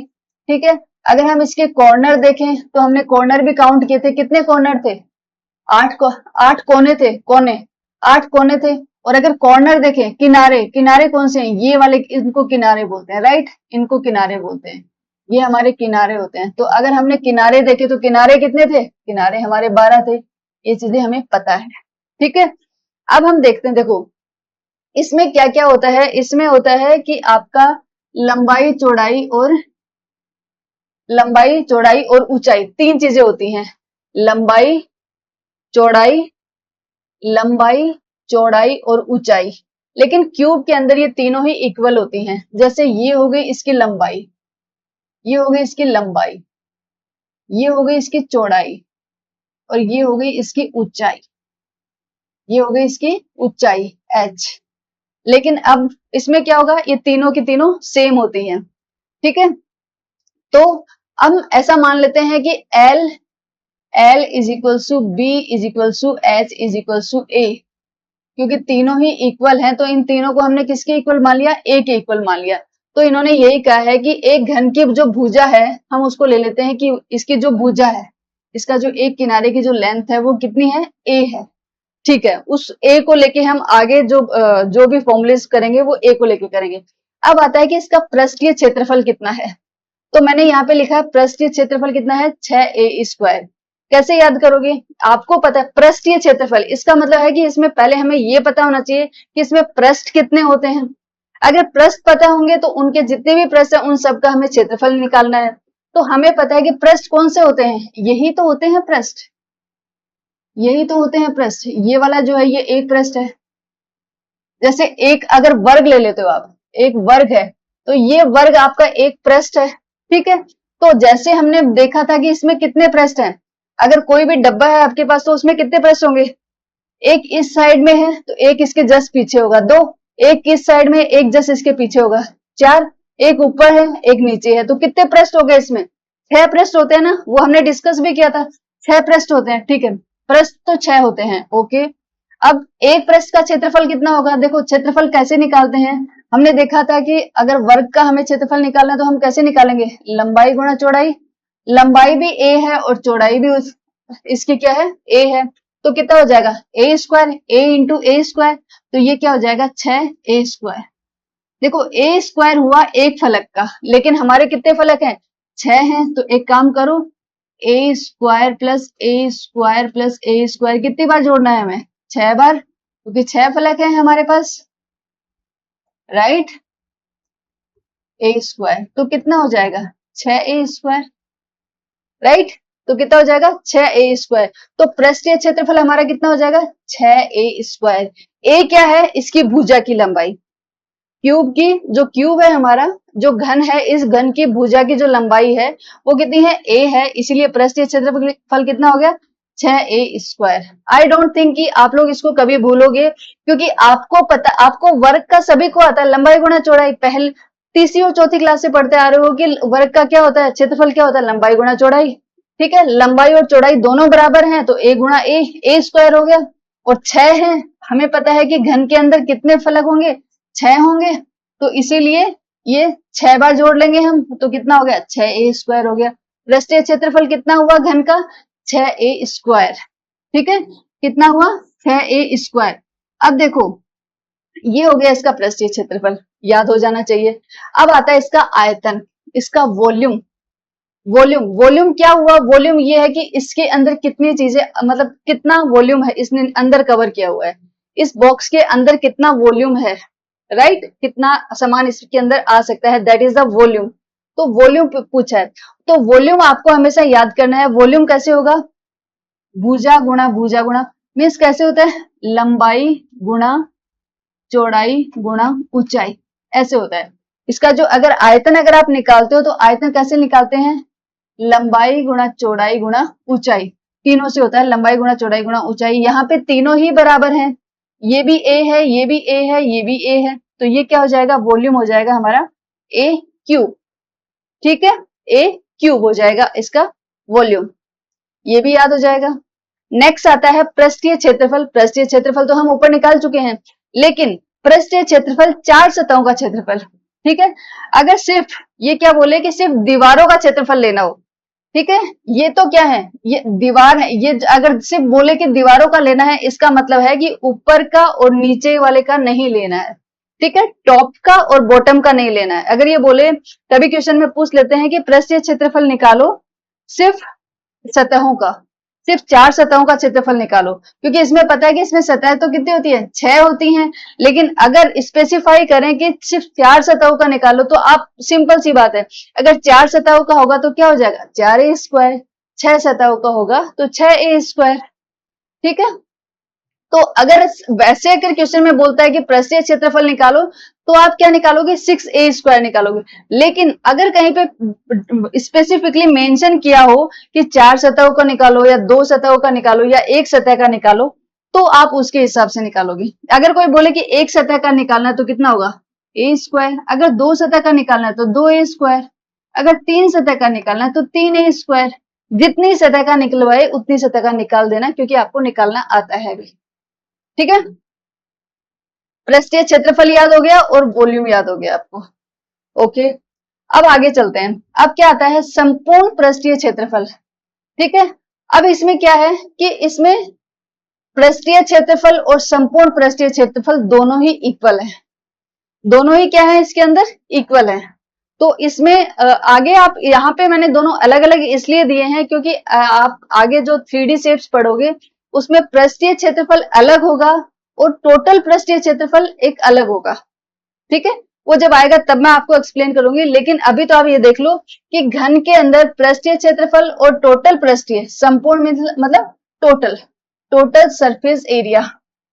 ठीक है। अगर हम इसके कॉर्नर देखें तो हमने कॉर्नर भी काउंट किए थे, कितने कॉर्नर थे, 8 कोने थे, कोने 8 कोने थे। और अगर कॉर्नर देखें, किनारे, किनारे कौन से हैं, ये वाले, इनको किनारे बोलते हैं, राइट, इनको किनारे बोलते हैं, ये हमारे किनारे होते हैं। तो अगर हमने किनारे देखे तो किनारे कितने थे, किनारे हमारे 12 थे, ये चीजें हमें पता है, ठीक है। अब हम देखते हैं, देखो इसमें क्या क्या होता है, इसमें होता है कि आपका लंबाई चौड़ाई और ऊंचाई, 3 चीजें होती हैं, लंबाई चौड़ाई, लंबाई चौड़ाई और ऊंचाई। लेकिन क्यूब के अंदर ये तीनों ही इक्वल होती हैं। जैसे ये हो गई इसकी लंबाई, ये हो गई इसकी लंबाई, ये हो गई इसकी चौड़ाई और ये हो गई इसकी ऊंचाई, ये हो गई इसकी ऊंचाई h। लेकिन अब इसमें क्या होगा, ये तीनों की तीनों सेम होती हैं, ठीक है। तो हम ऐसा मान लेते हैं कि L is equals to B is equals to H is equals to A, क्योंकि तीनों ही इक्वल हैं तो इन तीनों को हमने किसके इक्वल मान लिया, A के इक्वल मान लिया। तो इन्होंने यही कहा है कि एक घन की जो भुजा है हम उसको ले लेते हैं कि इसकी जो भुजा है, इसका जो एक किनारे की जो लेंथ है वो कितनी है, A है, ठीक है। उस A को लेके हम आगे जो भी फॉर्मुलेस करेंगे वो A को लेके करेंगे। अब आता है कि इसका पृष्ठीय क्षेत्रफल कितना है। तो मैंने यहाँ पे लिखा है पृष्ठीय क्षेत्रफल कितना है, 6a²। कैसे याद करोगे, आपको पता है पृष्ठीय क्षेत्रफल, इसका मतलब है कि इसमें पहले हमें ये पता होना चाहिए कि इसमें पृष्ठ कितने होते हैं। अगर पृष्ठ पता होंगे तो उनके जितने भी पृष्ठ हैं उन सबका हमें क्षेत्रफल निकालना है। तो हमें पता है कि पृष्ठ कौन से होते हैं, यही तो होते हैं पृष्ठ, यही तो होते हैं पृष्ठ। ये वाला जो है ये एक पृष्ठ है। जैसे एक अगर वर्ग ले लेते हो आप, एक वर्ग है तो ये वर्ग आपका एक पृष्ठ है, ठीक है। तो जैसे हमने देखा था कि इसमें कितने पृष्ठ हैं, अगर कोई भी डब्बा है आपके पास तो उसमें कितने पृष्ठ होंगे, एक इस साइड में है तो एक इसके जस्ट पीछे होगा, 2, एक इस साइड में, एक जस्ट इसके पीछे होगा, 4, एक ऊपर है एक नीचे है, तो कितने पृष्ठ हो गए इसमें, 6 पृष्ठ होते हैं ना, वो हमने डिस्कस भी किया था, 6 पृष्ठ होते हैं, ठीक है। पृष्ठ तो 6 होते हैं, ओके। अब एक पृष्ठ का क्षेत्रफल कितना होगा, देखो क्षेत्रफल कैसे निकालते हैं, हमने देखा था कि अगर वर्ग का हमें क्षेत्रफल निकालना है तो हम कैसे निकालेंगे, लंबाई गुणा चौड़ाई, लंबाई भी a है और चौड़ाई भी इसकी क्या है, a है, तो कितना हो जाएगा a², a इंटू a², तो ये क्या हो जाएगा 6a²। देखो a² हुआ एक फलक का, लेकिन हमारे कितने फलक हैं, 6 हैं। तो एक काम करो, a² plus a² plus a² कितनी बार जोड़ना है हमें, 6 बार, क्योंकि 6 फलक हैं हमारे पास, राइट। a², तो कितना हो जाएगा 6a², राइट। तो कितना हो जाएगा 6a²। तो पृष्ठीय क्षेत्रफल हमारा कितना हो जाएगा 6a²। a क्या है, इसकी भुजा की लंबाई, क्यूब की, जो क्यूब है हमारा, जो घन है, इस घन की भुजा की जो लंबाई है वो कितनी है, a है, इसीलिए पृष्ठीय क्षेत्रफल कितना हो गया 6a²। आई डोंट थिंक कि आप लोग इसको कभी भूलोगे, क्योंकि आपको पता, आपको वर्ग का सभी को आता है, लंबाई गुणा चौड़ाई, पहले तीसरी और चौथी क्लास से पढ़ते आ रहे हो कि वर्ग का क्या होता है, क्षेत्रफल क्या होता है, लंबाई गुणा चौड़ाई, ठीक है। लंबाई और चौड़ाई दोनों बराबर हैं तो a गुणा a² हो गया, और 6 है, हमें पता है कि घन के अंदर कितने फलक होंगे, 6 होंगे, तो इसीलिए ये 6 बार जोड़ लेंगे हम, तो कितना हो गया 6a² हो गया। पृष्ठीय क्षेत्रफल कितना हुआ घन का, 6a², ठीक है। कितना हुआ 6a²। अब देखो ये हो गया इसका पृष्ठीय क्षेत्रफल, याद हो जाना चाहिए। अब आता है इसका आयतन, इसका वॉल्यूम। वॉल्यूम क्या हुआ? वॉल्यूम ये है कि इसके अंदर कितनी चीजें, मतलब कितना वॉल्यूम है इसने अंदर कवर किया हुआ है, इस बॉक्स के अंदर कितना वॉल्यूम है, राइट, कितना सामान इसके अंदर आ सकता है, दैट इज द वॉल्यूम। तो वॉल्यूम पूछा है, तो वॉल्यूम आपको हमेशा याद करना है। वॉल्यूम कैसे होगा? भुजा गुणा मीन्स कैसे होता है? लंबाई गुणा चौड़ाई गुणा ऊंचाई, ऐसे होता है। इसका जो अगर आयतन अगर आप निकालते हो तो आयतन कैसे निकालते हैं? लंबाई गुणा चौड़ाई गुणा ऊंचाई, तीनों से होता है, लंबाई गुणा चौड़ाई गुणा ऊंचाई। यहाँ पे तीनों ही बराबर हैं, ये भी ए है, ये भी ए है, ये भी ए है, तो ये क्या हो जाएगा? वॉल्यूम हो जाएगा हमारा ए क्यूब। ठीक है, ए क्यूब हो जाएगा इसका वॉल्यूम, ये भी याद हो जाएगा। नेक्स्ट आता है पृष्ठीय क्षेत्रफल। पृष्ठीय क्षेत्रफल तो हम ऊपर निकाल चुके हैं, लेकिन पृष्ठीय क्षेत्रफल 4 सतहों का क्षेत्रफल। ठीक है, अगर सिर्फ ये क्या बोले कि सिर्फ दीवारों का क्षेत्रफल लेना हो, ठीक है, ये तो क्या है? ये दीवार है, ये अगर सिर्फ बोले कि दीवारों का लेना है, इसका मतलब है कि ऊपर का और नीचे वाले का नहीं लेना है। ठीक है, टॉप का और बॉटम का नहीं लेना है। अगर ये बोले, कभी क्वेश्चन में पूछ लेते हैं कि पृष्ठीय क्षेत्रफल निकालो सिर्फ सतहों का, सिर्फ 4 सतहों का क्षेत्रफल निकालो, क्योंकि इसमें पता है कि इसमें सतह तो कितनी होती है? 6 होती हैं। लेकिन अगर स्पेसिफाई करें कि सिर्फ 4 सतहों का निकालो, तो आप सिंपल सी बात है, अगर 4 सतहों का होगा तो क्या हो जाएगा? 4a²। 6 सतहों का होगा तो 6a²। ठीक है, तो अगर वैसे अगर क्वेश्चन में बोलता है कि पृष्ठीय क्षेत्रफल निकालो, तो आप क्या निकालोगे? 6a² निकालोगे। लेकिन अगर कहीं पे स्पेसिफिकली मेंशन किया हो कि 4 सतहों का निकालो या 2 सतहों का निकालो या 1 सतह का निकालो, तो आप उसके हिसाब से निकालोगे। अगर कोई बोले कि 1 सतह का निकालना है तो कितना होगा? a²। अगर 2 सतह का निकालना है तो 2a²। अगर 3 सतह का निकालना है तो 3a²। जितनी सतह का निकलवाए उतनी सतह का निकाल देना, क्योंकि आपको निकालना आता है भी। ठीक है, पृष्ठीय क्षेत्रफल याद हो गया और वॉल्यूम याद हो गया आपको। ओके, अब आगे चलते हैं। अब क्या आता है? संपूर्ण पृष्ठीय क्षेत्रफल। ठीक है, अब इसमें क्या है कि इसमें पृष्ठीय क्षेत्रफल और संपूर्ण पृष्ठीय क्षेत्रफल दोनों ही इक्वल है। दोनों ही क्या है? इसके अंदर इक्वल है। तो इसमें आगे आप यहाँ पे मैंने दोनों अलग अलग इसलिए दिए हैं क्योंकि आप आगे जो 3D शेप्स पढ़ोगे उसमें पृष्ठीय क्षेत्रफल अलग होगा और टोटल पृष्ठीय क्षेत्रफल एक अलग होगा। ठीक है, वो जब आएगा तब मैं आपको एक्सप्लेन करूंगी। लेकिन अभी तो आप ये देख लो कि घन के अंदर पृष्ठीय क्षेत्रफल और टोटल पृष्ठीय, संपूर्ण मतलब टोटल टोटल सरफेस एरिया,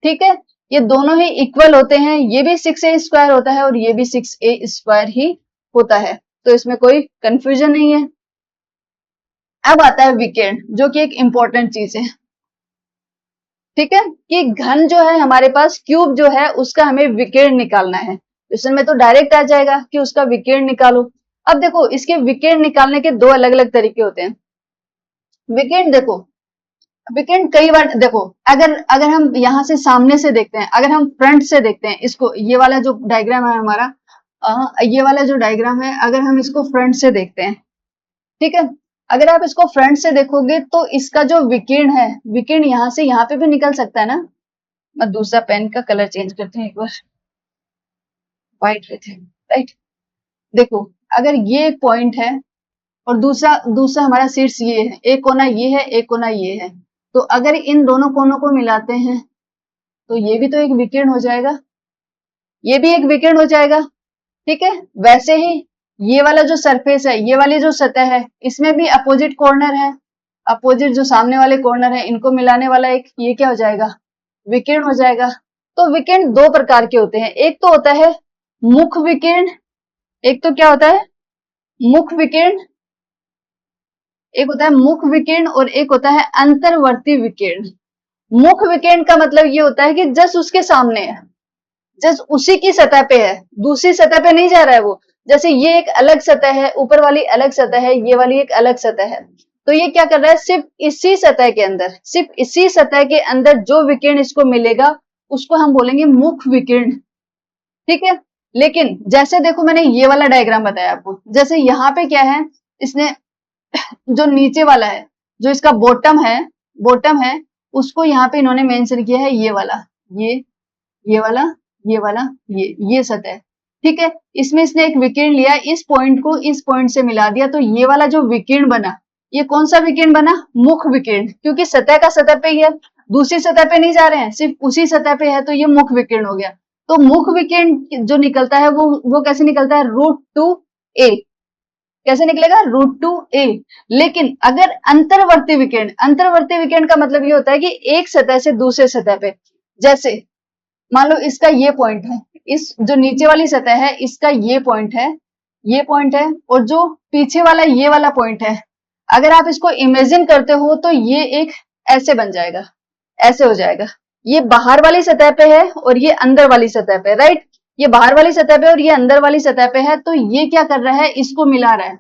ठीक है, ये दोनों ही इक्वल होते हैं। ये भी 6a² होता है और ये भी 6a² ही होता है, तो इसमें कोई कंफ्यूजन नहीं है। अब आता है विकर्ण, जो कि एक इंपॉर्टेंट चीज है। ठीक है, कि घन जो है हमारे पास, क्यूब जो है, उसका हमें विकर्ण निकालना है। क्वेश्चन में तो डायरेक्ट आ जाएगा कि उसका विकर्ण निकालो। अब देखो, इसके विकर्ण निकालने के दो अलग अलग तरीके होते हैं। विकर्ण देखो, विकर्ण कई बार देखो, अगर अगर हम यहां से सामने से देखते हैं, अगर हम फ्रंट से देखते हैं इसको, ये वाला जो डायग्राम है हमारा, ये वाला जो डायग्राम है, अगर हम इसको फ्रंट से देखते हैं, ठीक है, अगर आप इसको फ्रंट से देखोगे तो इसका जो विकर्ण है, विकर्ण यहाँ से यहाँ पे भी निकल सकता है ना। मैं दूसरा पेन का कलर चेंज करती हूँ एक बार, व्हाइट लेते हैं, राइट। देखो, अगर ये एक पॉइंट है और दूसरा दूसरा हमारा शीर्ष ये है, एक कोना ये है, एक कोना ये है, तो अगर इन दोनों कोनों को मिलाते हैं तो ये भी तो एक विकर्ण हो जाएगा, ये भी एक विकर्ण हो जाएगा। ठीक है, वैसे ही ये वाला जो सरफेस है, ये वाली जो सतह है, इसमें भी अपोजिट कॉर्नर है, अपोजिट जो सामने वाले कॉर्नर है, इनको मिलाने वाला एक ये क्या हो जाएगा? विकर्ण हो जाएगा। तो विकर्ण दो प्रकार के होते हैं, एक तो होता है मुख विकर्ण, एक तो क्या होता है? मुख विकर्ण, एक होता है मुख विकर्ण और एक होता है अंतर्वर्ती विकर्ण। मुख विकर्ण का मतलब ये होता है कि जस्ट उसके सामने है, जस्ट उसी की सतह पे है, दूसरी सतह पे नहीं जा रहा है वो। जैसे ये एक अलग सतह है, ऊपर वाली अलग सतह है, ये वाली एक अलग सतह है, तो ये क्या कर रहा है? सिर्फ इसी सतह के अंदर, सिर्फ इसी सतह के अंदर जो विकिरण इसको मिलेगा उसको हम बोलेंगे मुख विकिरण। ठीक है, लेकिन जैसे देखो, मैंने ये वाला डायग्राम बताया आपको, जैसे यहाँ पे क्या है, इसने जो नीचे वाला है, जो इसका बॉटम है, बॉटम है, उसको यहाँ पे इन्होंने मेंशन किया है ये वाला, ये वाला, ये वाला, ये सतह, ठीक है। इसमें इसने एक विकिरण लिया, इस पॉइंट को इस पॉइंट से मिला दिया, तो ये वाला जो विकिरण बना, ये कौन सा विकिरण बना? मुख विकिरण, क्योंकि सतह का सतह पे ही है, दूसरी सतह पे नहीं जा रहे हैं, सिर्फ उसी सतह पे है, तो ये मुख विकिरण हो गया। तो मुख विकिरण जो निकलता है वो कैसे निकलता है? √2a। कैसे निकलेगा? √2a। लेकिन अगर अंतर्वर्ती विकिरण का मतलब ये होता है कि एक सतह से दूसरे सतह पे, जैसे मान लो इसका ये पॉइंट है, इस जो नीचे वाली सतह है इसका ये पॉइंट है, ये पॉइंट है, और जो पीछे वाला ये वाला पॉइंट है, अगर आप इसको इमेजिन करते हो तो ये एक ऐसे बन जाएगा, ऐसे हो जाएगा। ये बाहर वाली सतह पे है और ये अंदर वाली सतह पे, राइट। ये बाहर वाली सतह पे और ये अंदर वाली सतह पे है, तो ये क्या कर रहा है? इसको मिला रहा है।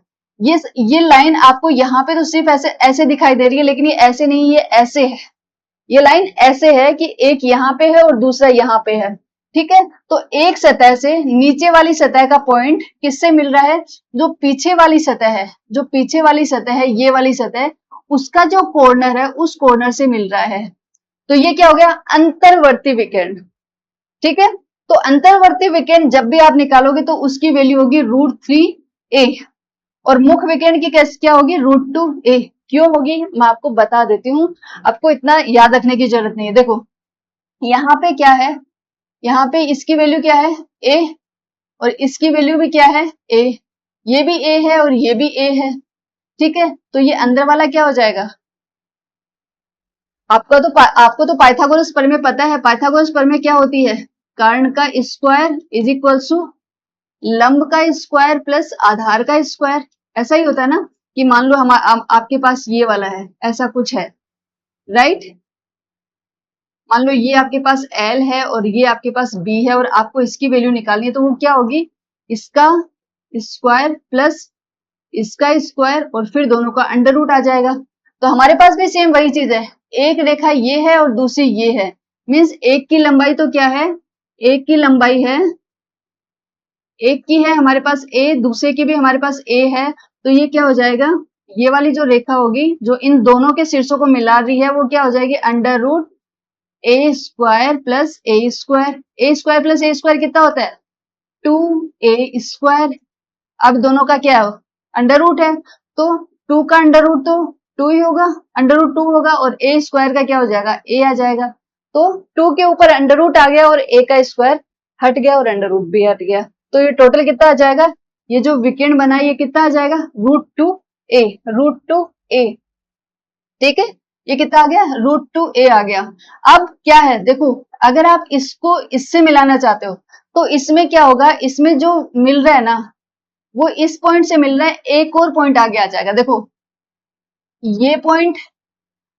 ये लाइन आपको यहाँ पे तो सिर्फ ऐसे ऐसे दिखाई दे रही है, लेकिन ये ऐसे नहीं, ये ऐसे है। ये लाइन ऐसे है कि एक यहाँ पे है और दूसरा यहाँ पे है, ठीक है। तो एक सतह से नीचे वाली सतह का पॉइंट किससे मिल रहा है? जो पीछे वाली सतह है, जो पीछे वाली सतह है, ये वाली सतह, उसका जो कॉर्नर है उस कॉर्नर से मिल रहा है। तो ये क्या हो गया? अंतर्वर्ती विकिरण, ठीक है। तो अंतर्वर्ती विकिरण जब भी आप निकालोगे तो उसकी वैल्यू होगी √3a, और मुख विकिरण की क्या होगी? √2a। क्यों होगी मैं आपको बता देती हूँ, आपको इतना याद रखने की जरूरत नहीं है। देखो यहाँ पे क्या है, यहाँ पे इसकी वैल्यू क्या है? a, और इसकी वैल्यू भी क्या है? a। ये भी a है और ये भी a है, ठीक है। तो ये अंदर वाला क्या हो जाएगा? आपको तो पाइथागोरस प्रमेय पता है। पाइथागोरस प्रमेय क्या होती है? कर्ण का स्क्वायर इज इक्वल टू लंब का स्क्वायर प्लस आधार का स्क्वायर। ऐसा ही होता है ना, कि मान लो आपके पास ये वाला है, ऐसा कुछ है, राइट। मान लो ये आपके पास L है और ये आपके पास B है, और आपको इसकी वैल्यू निकालनी है, तो वो क्या होगी? इसका स्क्वायर प्लस इसका स्क्वायर, और फिर दोनों का अंडर रूट आ जाएगा। तो हमारे पास भी सेम वही चीज है, एक रेखा ये है और दूसरी ये है, मीन्स एक की लंबाई तो क्या है? एक की लंबाई है, एक की है हमारे पास a, दूसरे की भी हमारे पास a है। तो ये क्या हो जाएगा? ये वाली जो रेखा होगी जो इन दोनों के शीर्षों को मिला रही है, वो क्या हो जाएगी? √a² plus a² plus a² कितना होता है? 2a²। अब दोनों का क्या है? अंडर रूट है, तो 2 का अंडर रूट तो 2 ही होगा, √2 होगा, और a² का क्या हो जाएगा? a आ जाएगा। तो 2 के ऊपर अंडर रूट आ गया और a का स्क्वायर हट गया और अंडर रूट भी हट गया। तो ये टोटल कितना आ जाएगा? ये जो विकिरण बना है ये कितना आ जाएगा? √2a, ठीक है। ये कितना आ गया? √2a आ गया। अब क्या है देखो, अगर आप इसको इससे मिलाना चाहते हो तो इसमें क्या होगा? इसमें जो मिल रहा है ना, वो इस पॉइंट से मिल रहा है, एक और पॉइंट आगे आ जाएगा। देखो ये पॉइंट,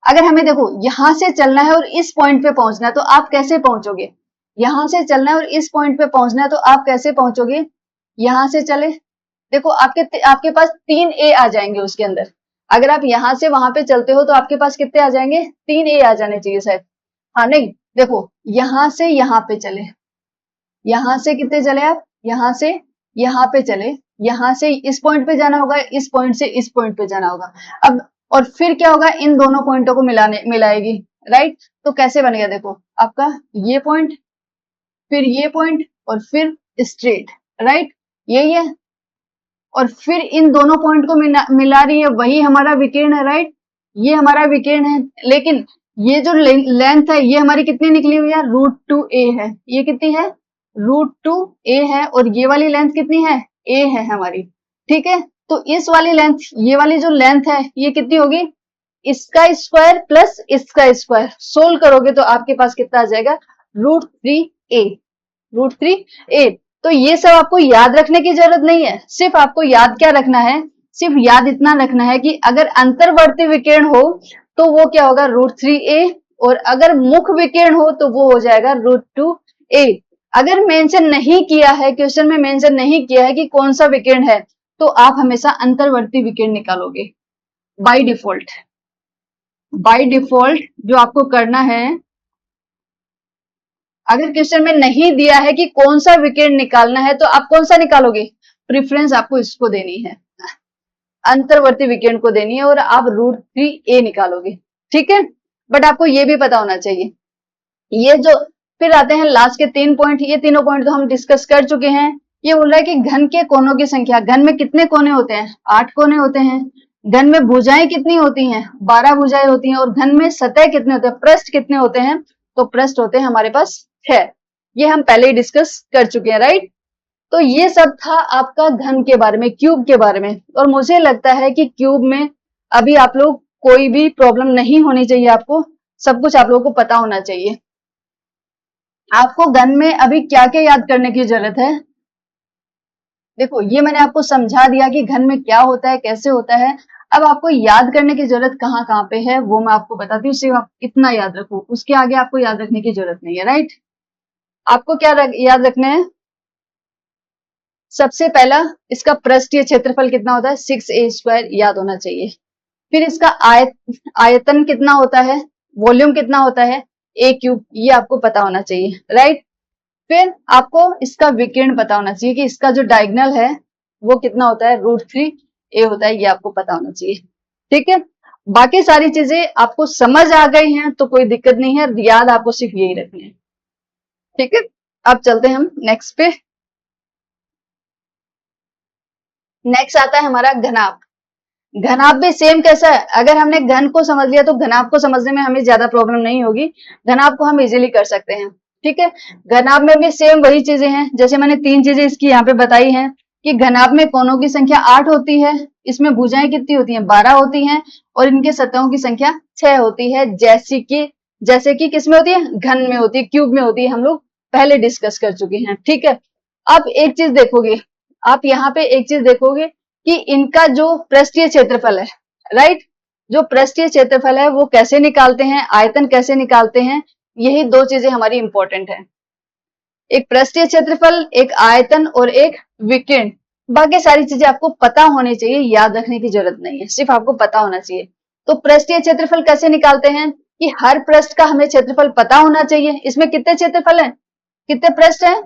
अगर हमें देखो यहां से चलना है और इस पॉइंट पे पहुंचना है, तो आप कैसे पहुंचोगे? यहां से चलना है और इस पॉइंट पे पहुंचना है, तो आप कैसे पहुंचोगे? यहां से चले, देखो आपके पास 3a आ जाएंगे उसके अंदर। अगर आप यहां से वहां पे चलते हो तो आपके पास कितने आ जाएंगे? 3a आ जाने चाहिए शायद। हाँ नहीं, देखो यहां से यहां पे चले, यहां से कितने चले आप? यहां से यहां पे चले, यहां से इस पॉइंट पे जाना होगा, इस पॉइंट से इस पॉइंट पे जाना होगा। अब और फिर क्या होगा? इन दोनों पॉइंटों को मिलाएगी, राइट। तो कैसे बन गया? देखो आपका ये पॉइंट, फिर ये पॉइंट, और फिर स्ट्रेट, राइट, यही है। और फिर इन दोनों पॉइंट को मिला रही है, वही हमारा विकिरण है, राइट। ये हमारा विकिरण है, लेकिन ये जो लेंथ है ये हमारी कितनी निकली हुई है? √2a है। ये कितनी है? √2a है। और ये वाली लेंथ कितनी है? a है हमारी, ठीक है। तो इस वाली लेंथ, ये वाली जो लेंथ है ये कितनी होगी? इसका स्क्वायर प्लस इसका स्क्वायर, सोल्व करोगे तो आपके पास कितना आ जाएगा? √3a, √3a। तो ये सब आपको याद रखने की जरूरत नहीं है, सिर्फ आपको याद क्या रखना है? सिर्फ याद इतना रखना है कि अगर अंतर्वर्ती विकिरण हो तो वो क्या होगा? √3a, और अगर मुख विकिरण हो तो वो हो जाएगा √2a। अगर मेंशन नहीं किया है, क्वेश्चन में मेंशन नहीं किया है कि कौन सा विकिरण है, तो आप हमेशा अंतर्वर्ती विकिरण निकालोगे बाय डिफॉल्ट। बाय डिफॉल्ट जो आपको करना है, अगर क्वेश्चन में नहीं दिया है कि कौन सा विकेट निकालना है, तो आप कौन सा निकालोगे? प्रेफरेंस आपको इसको देनी है, अंतर्वर्ती विकेट को देनी है, और आप √3a निकालोगे, ठीक है। बट आपको ये भी पता होना चाहिए। ये जो फिर आते हैं लास्ट के 3 पॉइंट, ये तीनों पॉइंट तो हम डिस्कस कर चुके हैं। ये बोल रहा है कि घन के कोनों की संख्या, घन में कितने कोने होते हैं? 8 कोने होते हैं। घन में भुजाएं कितनी होती हैं? 12 भुजाएं होती हैं। और घन में सतह कितने होते हैं? पृष्ठ कितने होते हैं? तो पृष्ठ होते हैं हमारे पास 6। ये हम पहले ही डिस्कस कर चुके हैं, राइट। तो ये सब था आपका घन के बारे में, क्यूब के बारे में। और मुझे लगता है कि क्यूब में अभी आप लोग कोई भी प्रॉब्लम नहीं होनी चाहिए, आपको सब कुछ आप लोगों को पता होना चाहिए। आपको घन में अभी क्या क्या याद करने की जरूरत है? देखो, ये मैंने आपको समझा दिया कि घन में क्या होता है, कैसे होता है। अब आपको याद करने की जरूरत कहाँ कहाँ पे है वो मैं आपको बताती हूँ। सिर्फ आप इतना याद रखो, उसके आगे आपको याद रखने की जरूरत नहीं है, राइट। आपको क्या याद रखना है? सबसे पहला, इसका पृष्ठीय क्षेत्रफल कितना होता है? 6a² याद होना चाहिए। फिर इसका आयतन कितना होता है, वॉल्यूम कितना होता है? a³, ये आपको पता होना चाहिए, राइट। फिर आपको इसका विकिरण पता होना चाहिए कि इसका जो डायगोनल है वो कितना होता है? √3a होता है, ये आपको पता होना चाहिए, ठीक है। बाकी सारी चीजें आपको समझ आ गई हैं तो कोई दिक्कत नहीं है, याद आपको सिर्फ यही रखनी है, ठीक है। अब चलते हैं हम नेक्स्ट पे। नेक्स्ट आता है हमारा घनाभ। घनाभ भी सेम कैसा है? अगर हमने घन को समझ लिया तो घनाभ को समझने में हमें ज्यादा प्रॉब्लम नहीं होगी। घनाभ को हम इजीली कर सकते हैं, ठीक है। घनाभ में भी सेम वही चीजें हैं, जैसे मैंने 3 चीजें इसकी यहाँ पे बताई हैं कि घनाभ में कोनों की संख्या 8 होती है, इसमें भुजाएं कितनी होती हैं? 12 होती हैं, और इनके सतहों की संख्या 6 होती है। जैसे कि किसमें होती है? घन में होती है, क्यूब में होती है, हम लोग पहले डिस्कस कर चुके हैं, ठीक है। अब एक चीज देखोगे, आप यहाँ पे एक चीज देखोगे कि इनका जो पृष्ठीय क्षेत्रफल है, राइट, जो पृष्ठीय क्षेत्रफल है वो कैसे निकालते हैं, आयतन कैसे निकालते हैं, यही 2 चीजें हमारी इंपॉर्टेंट है। एक पृष्ठीय क्षेत्रफल, एक आयतन और एक विकिरण। बाकी सारी चीजें आपको पता होनी चाहिए, याद रखने की जरूरत नहीं है, सिर्फ आपको पता होना चाहिए। तो पृष्ठीय क्षेत्रफल कैसे निकालते हैं कि हर पृष्ठ का हमें क्षेत्रफल पता होना चाहिए। इसमें कितने क्षेत्रफल है, कितने पृष्ठ है?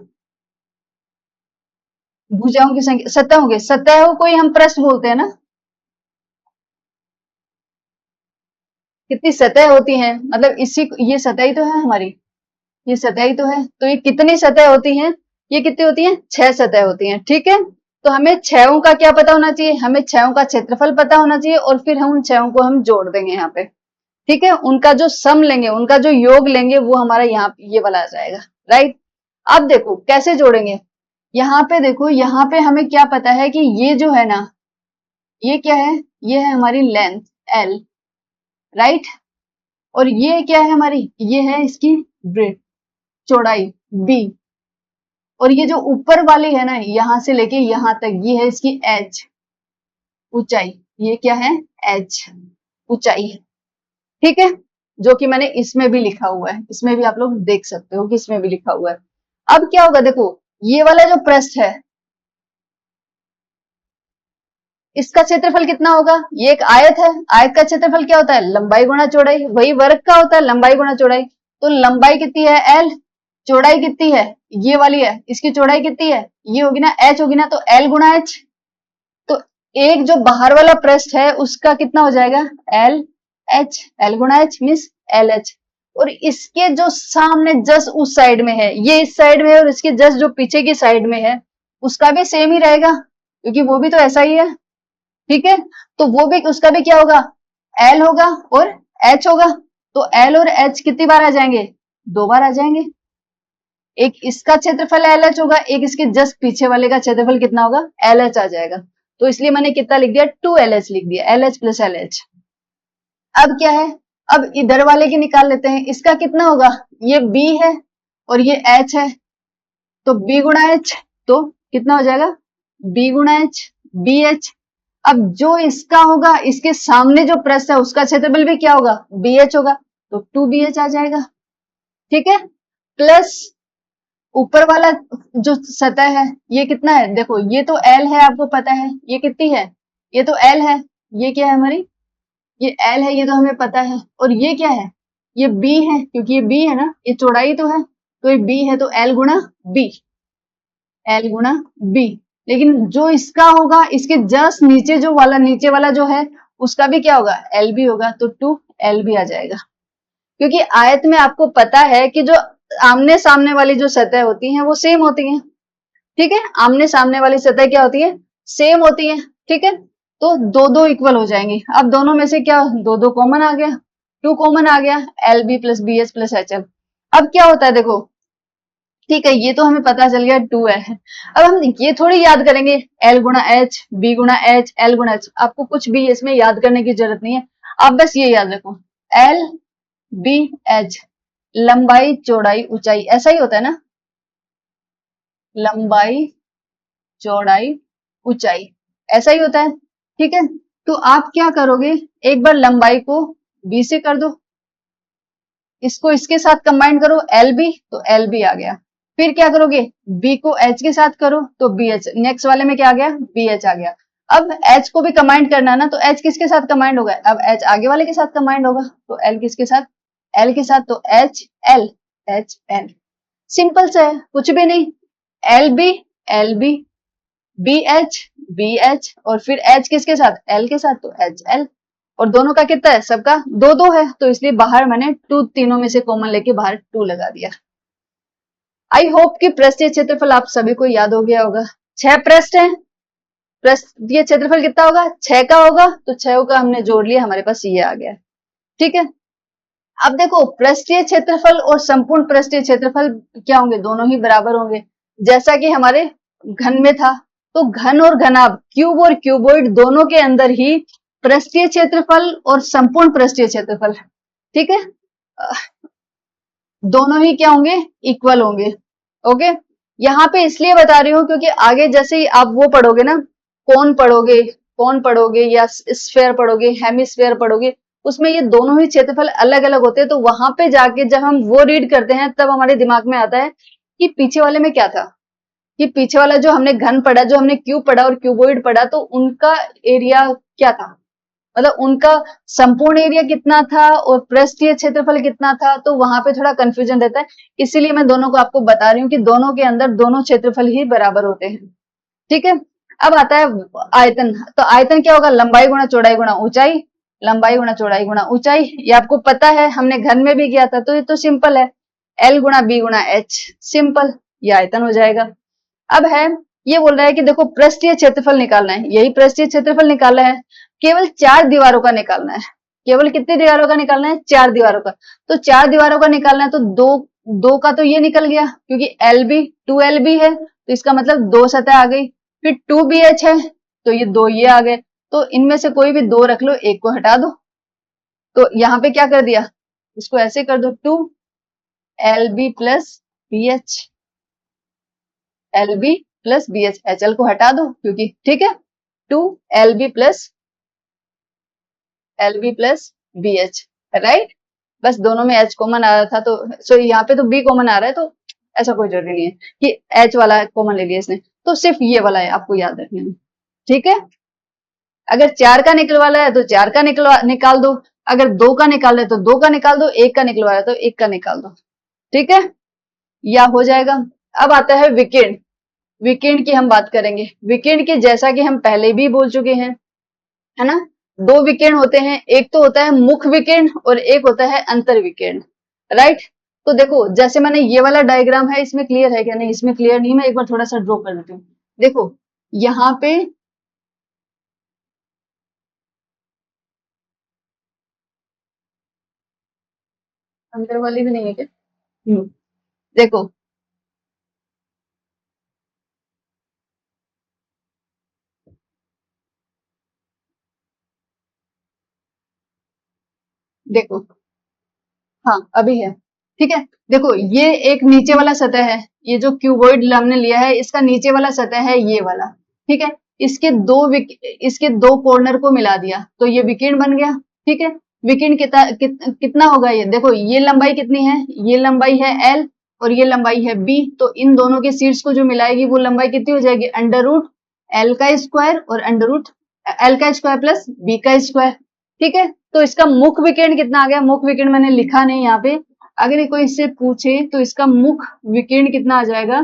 भुजाओं की संख्या, सतहों के, सतहों को ही हम पृष्ठ बोलते हैं ना। कितनी सतह होती हैं, मतलब ये सतह ही तो है हमारी, ये सतह ही तो है। तो ये कितनी सतह होती हैं? ये कितनी होती हैं? 6 सतह होती हैं, ठीक है। तो हमें छहों का क्या पता होना चाहिए? हमें छहों का क्षेत्रफल पता होना चाहिए, और फिर हम उन छहों को हम जोड़ देंगे यहाँ पे, ठीक है। उनका जो सम लेंगे, उनका जो योग लेंगे, वो हमारा यहाँ ये वाला आ जाएगा, राइट। अब देखो कैसे जोड़ेंगे। यहाँ पे देखो, यहाँ पे हमें क्या पता है कि ये जो है ना, ये क्या है? ये है हमारी लेंथ L, राइट। और ये क्या है हमारी? ये है इसकी ब्रेड, चौड़ाई B। और ये जो ऊपर वाली है ना, यहां से लेके यहां तक, ये है इसकी H, ऊंचाई। ये क्या है? H, ऊंचाई, ठीक है। जो कि मैंने इसमें भी लिखा हुआ है, इसमें भी आप लोग देख सकते हो कि इसमें भी लिखा हुआ है। अब क्या होगा, देखो ये वाला जो पृष्ठ है, इसका क्षेत्रफल कितना होगा? ये एक आयत है, आयत का क्षेत्रफल क्या होता है? लंबाई गुणा चौड़ाई, वही वर्ग का होता है, लंबाई गुणा चौड़ाई। तो लंबाई कितनी है? L, चौड़ाई कितनी है? ये वाली है, इसकी चौड़ाई कितनी है? ये होगी ना, H होगी ना, तो L गुणा H। तो एक जो बाहर वाला पृष्ठ है उसका कितना हो जाएगा? LH, L गुणा H मीन्स LH। और इसके जो सामने जस्ट उस साइड में है, ये इस साइड में है, और इसके जस्ट जो पीछे की साइड में है उसका भी सेम ही रहेगा, क्योंकि वो भी तो ऐसा ही है, ठीक है। तो वो भी, उसका भी क्या होगा? L होगा और H होगा। तो L और H कितनी बार आ जाएंगे? 2 बार आ जाएंगे। एक इसका क्षेत्रफल LH होगा, एक इसके जस्ट पीछे वाले का क्षेत्रफल कितना होगा? LH आ जाएगा। तो इसलिए मैंने कितना लिख दिया? 2LH लिख दिया, LH प्लस LH। अब क्या है? अब इधर वाले की निकाल लेते हैं, इसका कितना होगा? ये B है और ये H है, तो B गुणा H, तो कितना हो जाएगा? B गुणा H, BH। अब जो इसका होगा, इसके सामने जो पृष्ठ है उसका क्षेत्रफल भी क्या होगा? BH होगा, तो 2BH आ जाएगा, ठीक है। प्लस ऊपर वाला जो सतह है, ये कितना है? देखो ये तो L है, आपको पता है, ये कितनी है? ये तो L है, ये क्या है हमारी? ये L है, ये तो हमें पता है। और ये क्या है? ये B है, क्योंकि ये B है ना, ये चौड़ाई तो है, तो ये B है, तो L गुणा B, L गुणा B। लेकिन जो इसका होगा, इसके जस्ट नीचे जो वाला, नीचे वाला जो है, उसका भी क्या होगा? L भी होगा, तो 2L भी आ जाएगा, क्योंकि आयत में आपको पता है कि जो आमने सामने वाली जो सतह होती हैं वो सेम होती हैं, ठीक है। आमने सामने वाली सतह क्या होती है, सेम होती है, ठीक है। तो दो दो इक्वल हो जाएंगे। अब दोनों में से क्या दो दो कॉमन आ गया, टू कॉमन आ गया, L B plus B H plus H L. अब क्या होता है देखो, ठीक है, ये तो हमें पता चल गया 2 है। अब हम ये थोड़ी याद करेंगे एल गुणा एच, बी गुणा एच, एल गुणा एच, आपको कुछ भी इसमें याद करने की जरूरत नहीं है। आप बस ये याद रखो, एल बी एच, लंबाई चौड़ाई ऊंचाई, ऐसा ही होता है ना, लंबाई चौड़ाई ऊंचाई, ऐसा ही होता है, ठीक है। तो आप क्या करोगे, एक बार लंबाई को बी से कर दो, इसको इसके साथ कंबाइन करो एल बी, तो एल बी आ गया। फिर क्या करोगे, बी को एच के साथ करो तो बी एच, नेक्स्ट वाले में क्या आ गया, बी एच आ गया। अब एच को भी कंबाइन करना है ना, तो एच किसके साथ कंबाइंड होगा, अब एच आगे वाले के साथ कंबाइंड होगा, तो एल किसके साथ, एल के साथ, तो H L, H L, simple से है, कुछ भी नहीं। L B, L B, B H, B H, और फिर एच किसके साथ, एल के साथ, तो एच एल। और दोनों का कितना है, सबका दो दो है, तो इसलिए बाहर मैंने टू, तीनों में से कॉमन लेके बाहर टू लगा दिया। आई होप कि पृष्ठीय क्षेत्रफल आप सभी को याद हो गया होगा। 6 पृष्ठ है, पृष्ठीय क्षेत्रफल कितना होगा, 6 का होगा, तो 6 का हमने जोड़ लिया, हमारे पास ये आ गया, ठीक है। अब देखो पृष्ठीय क्षेत्रफल और संपूर्ण पृष्ठीय क्षेत्रफल क्या होंगे, दोनों ही बराबर होंगे, जैसा कि हमारे घन में था। तो घन और घनाभ, क्यूब और क्यूबॉइड, दोनों के अंदर ही पृष्ठीय क्षेत्रफल और संपूर्ण पृष्ठीय क्षेत्रफल, ठीक है, दोनों ही क्या होंगे, इक्वल होंगे, ओके। यहाँ पे इसलिए बता रही हूँ क्योंकि आगे जैसे ही आप वो पढ़ोगे ना, कौन पढ़ोगे, कौन पढ़ोगे या स्फेयर पढ़ोगे, हेमिस्फेयर पढ़ोगे, उसमें ये दोनों ही क्षेत्रफल अलग अलग होते हैं। तो वहां पे जाके जब हम वो रीड करते हैं तब हमारे दिमाग में आता है कि पीछे वाले में क्या था, कि पीछे वाला जो हमने घन पढ़ा, जो हमने क्यूब पढ़ा और क्यूबॉइड पढ़ा, तो उनका एरिया क्या था, मतलब उनका संपूर्ण एरिया कितना था और पृष्ठीय क्षेत्रफल कितना था, तो वहां पे थोड़ा कंफ्यूजन रहता है। इसीलिए मैं दोनों को आपको बता रही हूँ कि दोनों के अंदर दोनों क्षेत्रफल ही बराबर होते हैं, ठीक है। अब आता है आयतन। तो आयतन क्या होगा, लंबाई गुणा चौड़ाई गुणा ऊंचाई, लंबाई गुणा चौड़ाई गुणा ऊंचाई, ये आपको पता है, हमने घन में भी किया था, तो ये तो सिंपल है, एल गुणा बी गुणा एच, सिंपल, ये आयतन हो जाएगा। अब है, ये बोल रहा है कि देखो पृष्ठीय क्षेत्रफल निकालना है, यही पृष्ठीय क्षेत्रफल निकालना है, केवल 4 दीवारों का निकालना है। केवल कितनी दीवारों का निकालना है, 4 दीवारों का। तो 4 दीवारों का निकालना है, तो दो दो का तो ये निकल गया, क्योंकि एल बी 2 LB है, तो इसका मतलब 2 सतह आ गई। फिर 2BH है, तो ये 2 ये आ गए। तो इनमें से कोई भी 2 रख लो, एक को हटा दो। तो यहाँ पे क्या कर दिया, इसको ऐसे कर दो, 2LB plus BH, LB plus BH, HL को हटा दो क्योंकि, ठीक है, 2LB प्लस BH, राइट। बस दोनों में H कॉमन आ रहा था, तो सॉरी यहाँ पे तो B कॉमन आ रहा है, तो ऐसा कोई जरूरी नहीं है कि H वाला कॉमन ले लिया इसने, तो सिर्फ ये वाला है, आपको याद रखना है, ठीक है। अगर 4 का निकलवाना है तो 4 का निकाल दो, अगर 2 का निकाल रहे तो 2 का निकाल दो, 1 का निकलवा रहे तो 1 का निकाल दो, ठीक है, या हो जाएगा। अब आता है विकिरण। विकिरण की हम बात करेंगे। विकिरण के जैसा कि हम पहले भी बोल चुके हैं, है ना, 2 विकिरण होते हैं, एक तो होता है मुख्य विकिरण और एक होता है अंतर विकिरण, राइट। तो देखो जैसे मैंने ये वाला डायग्राम है, इसमें क्लियर है क्या, नहीं इसमें क्लियर नहीं, मैं एक बार थोड़ा सा ड्रॉ कर देती हूँ। देखो यहाँ पे अंदर वाली भी नहीं है क्या, देखो देखो, हाँ अभी है, ठीक है। देखो ये एक नीचे वाला सतह है, ये जो क्यूबॉइड हमने लिया है, इसका नीचे वाला सतह है ये वाला, ठीक है। इसके दो कॉर्नर को मिला दिया, तो ये विकिरण बन गया, ठीक है। विकिरण कितना होगा, ये देखो, ये लंबाई कितनी है, ये लंबाई है L और ये लंबाई है B, तो इन दोनों के शीर्ष को जो मिलाएगी वो लंबाई कितनी हो जाएगी, अंडर रूट L का स्क्वायर और अंडर रूट L का स्क्वायर प्लस B का स्क्वायर, ठीक है। तो इसका मुख्य विकिरण कितना आ गया, मुख्य विकिरण मैंने लिखा नहीं यहाँ पे, अगर ये कोई इससे पूछे तो इसका मुख्य विकिरण कितना आ जाएगा,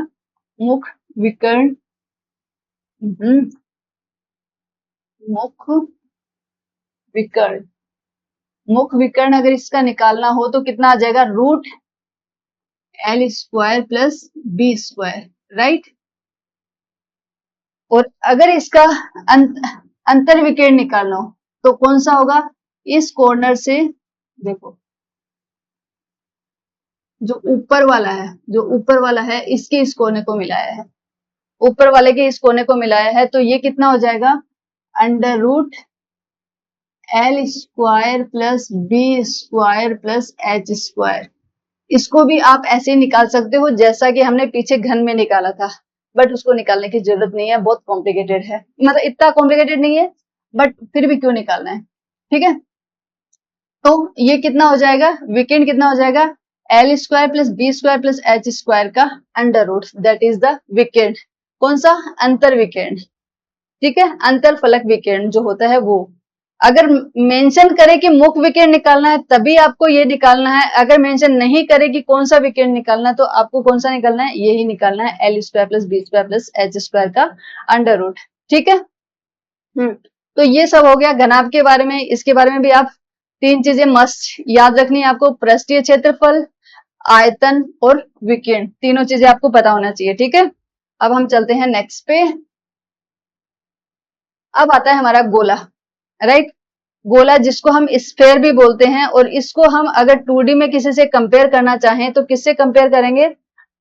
मुख्य विकिरण, हम्म, मुख्य विकिरण, मुख विकर्ण अगर इसका निकालना हो तो कितना आ जाएगा, root L square plus B square, right. और अगर इसका अंतर विकर्ण निकालना हो तो कौन सा होगा, इस कॉर्नर से देखो जो ऊपर वाला है, जो ऊपर वाला है इसके इस कोने को मिलाया है, ऊपर वाले के इस कोने को मिलाया है, तो ये कितना हो जाएगा, under root L square plus B square plus H square. इसको भी आप ऐसे ही निकाल सकते हो जैसा कि हमने पीछे घन में निकाला था, बट उसको निकालने की जरूरत नहीं है, बहुत कॉम्प्लिकेटेड है, मतलब इतना कॉम्प्लिकेटेड नहीं है, बट फिर भी क्यों निकालना है, ठीक है। तो ये कितना हो जाएगा, विकर्ण कितना हो जाएगा, L square plus B square plus H square का under root, that is the विकर्ण। कौन सा, अंतर विकर्ण, ठीक है, अंतर फलक विकर्ण जो होता है वो। अगर मेंशन करे कि मुख विकर्ण निकालना है तभी आपको ये निकालना है, अगर मेंशन नहीं करे कि कौन सा विकर्ण निकालना है तो आपको कौन सा निकालना है, यही निकालना है, L square plus B square plus H square का अंडर रूट, ठीक है। तो ये सब हो गया घनाभ के बारे में। इसके बारे में भी आप तीन चीजें मस्ट याद रखनी है आपको, पृष्ठीय क्षेत्रफल, आयतन और विकिरण, तीनों चीजें आपको पता होना चाहिए, ठीक है। अब हम चलते हैं नेक्स्ट पे। अब आता है हमारा गोला, राइट। गोला जिसको हम स्फेयर भी बोलते हैं, और इसको हम अगर 2D में किसी से कंपेयर करना चाहें तो किससे कंपेयर करेंगे,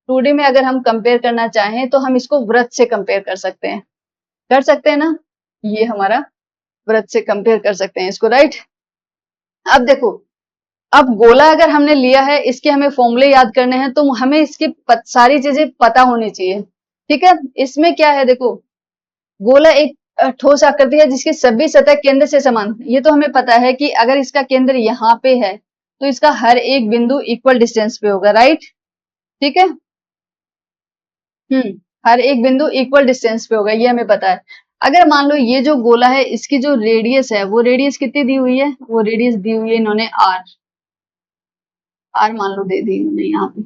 2D में अगर हम कंपेयर करना चाहें तो हम इसको वृत्त से कंपेयर कर सकते हैं, कर सकते हैं ना, ये हमारा वृत्त से कंपेयर कर सकते हैं इसको, राइट। अब देखो, अब गोला अगर हमने लिया है, इसके हमें फॉर्मूले याद करने हैं, तो हमें इसकी सारी चीजें पता होनी चाहिए, ठीक है। इसमें क्या है, देखो गोला एक ठोस आकृति है जिसकी सभी सतह केंद्र से समान, ये तो हमें पता है कि अगर इसका केंद्र यहाँ पे है तो इसका हर एक बिंदु इक्वल डिस्टेंस पे होगा, राइट, ठीक है। हर एक बिंदु इक्वल डिस्टेंस पे होगा, ये हमें पता है। अगर मान लो ये जो गोला है इसकी जो रेडियस है, वो रेडियस कितनी दी हुई है, वो रेडियस दी हुई है इन्होंने आर, आर मान लो दे दी इन्होंने यहाँ पे,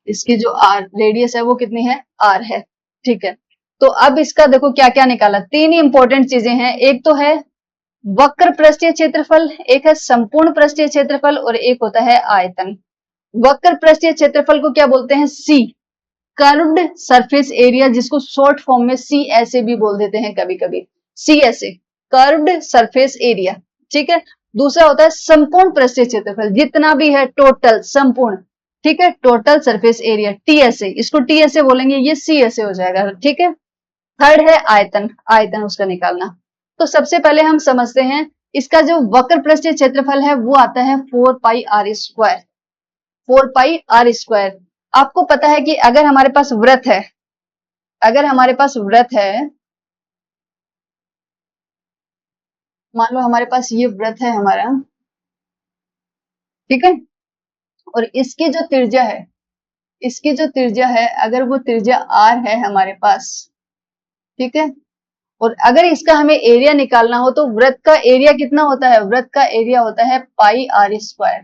इसकी जो आर रेडियस है वो कितनी है, आर है, ठीक है। तो अब इसका देखो क्या क्या निकाला, तीन ही इंपॉर्टेंट चीजें हैं, एक तो है वक्र पृष्ठीय क्षेत्रफल, एक है संपूर्ण पृष्ठीय क्षेत्रफल, और एक होता है आयतन। वक्र पृष्ठीय क्षेत्रफल को क्या बोलते हैं, सी, कर्व्ड सरफेस एरिया, जिसको शॉर्ट फॉर्म में सी ऐसे भी बोल देते हैं कभी कभी, सी ऐसे, कर्व्ड सरफेस एरिया, ठीक है। दूसरा होता है संपूर्ण पृष्ठीय क्षेत्रफल, जितना भी है टोटल, संपूर्ण, ठीक है, टोटल सरफेस एरिया, टीएसए, इसको टीएसए बोलेंगे, ये सीएसए हो जाएगा, ठीक है। थर्ड है आयतन, आयतन उसका निकालना। तो सबसे पहले हम समझते हैं इसका जो वक्र पृष्ठीय क्षेत्रफल है वो आता है 4 pi r square, 4 pi r square. आपको पता है कि अगर हमारे पास वृत्त है, अगर हमारे पास वृत्त है, मान लो हमारे पास ये वृत्त है हमारा, ठीक है, और इसकी जो त्रिज्या है, इसकी जो त्रिज्या है, अगर वो त्रिज्या आर है हमारे पास, ठीक है, और अगर इसका हमें एरिया निकालना हो तो वृत्त का एरिया कितना होता है, वृत्त का एरिया होता है पाई आर स्क्वायर,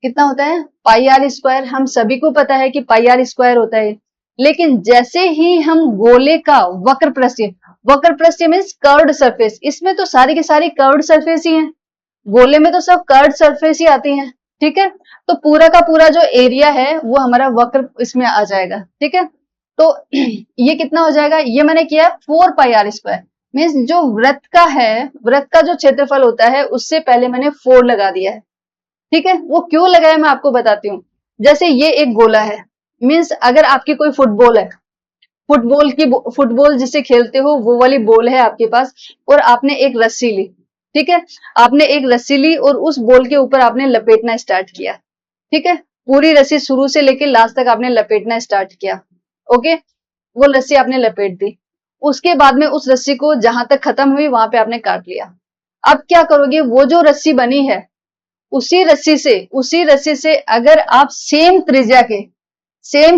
कितना होता है, पाई आर स्क्वायर। हम सभी को पता है कि पाई आर स्क्वायर होता है, लेकिन जैसे ही हम गोले का वक्र पृष्ठीय, वक्र पृष्ठीय मीन्स कर्व्ड सरफेस, इसमें तो सारी की सारी कर्व्ड सरफेस ही है, गोले में तो सब कर्व्ड सरफेस ही आती हैं, ठीक है। तो पूरा का पूरा जो एरिया है वो हमारा वक्र इसमें आ जाएगा, ठीक है। तो ये कितना हो जाएगा, ये मैंने किया 4 पाई आर स्क्वायर, मीन्स जो वृत्त का है, वृत्त का जो क्षेत्रफल होता है उससे पहले मैंने 4 लगा दिया है, ठीक है। वो क्यों लगाया मैं आपको बताती हूँ। जैसे ये एक गोला है, मीन्स अगर आपकी कोई फुटबॉल है, फुटबॉल जिसे खेलते हो वो वाली बॉल है आपके पास, और आपने एक रस्सी ली, ठीक है, आपने एक रस्सी ली और उस बॉल के ऊपर आपने लपेटना स्टार्ट किया, ठीक है, पूरी रस्सी शुरू से लेकर लास्ट तक आपने लपेटना स्टार्ट किया, ओके, वो रस्सी आपने लपेट दी, उसके बाद में उस रस्सी को जहां तक खत्म हुई वहां पे आपने काट लिया। अब क्या करोगे, वो जो रस्सी बनी है उसी रस्सी से अगर आप सेम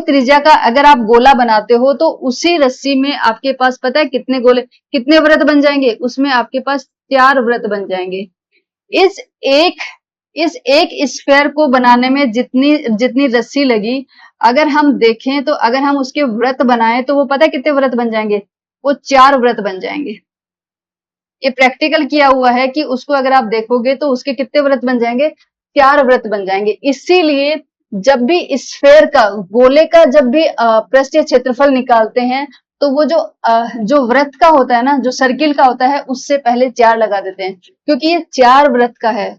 त्रिज्या का अगर आप गोला बनाते हो तो उसी रस्सी में आपके पास पता है कितने गोले, कितने वृत्त बन जाएंगे, उसमें आपके पास 4 वृत्त बन जाएंगे। इस एक इस एक स्फेयर को बनाने में जितनी जितनी रस्सी लगी, अगर हम देखें तो अगर हम उसके वृत्त बनाए तो वो पता है कितने वृत्त बन जाएंगे, वो 4 वृत्त बन जाएंगे, ये प्रैक्टिकल किया हुआ है कि उसको अगर आप देखोगे तो उसके कितने वृत्त बन जाएंगे, 4 वृत्त बन जाएंगे। इसीलिए जब भी स्फेयर का, गोले का जब भी पृष्ठीय क्षेत्रफल निकालते हैं तो वो जो वृत्त का होता है ना, जो सर्किल का होता है, उससे पहले 4 लगा देते हैं, क्योंकि ये 4 वृत्त का है।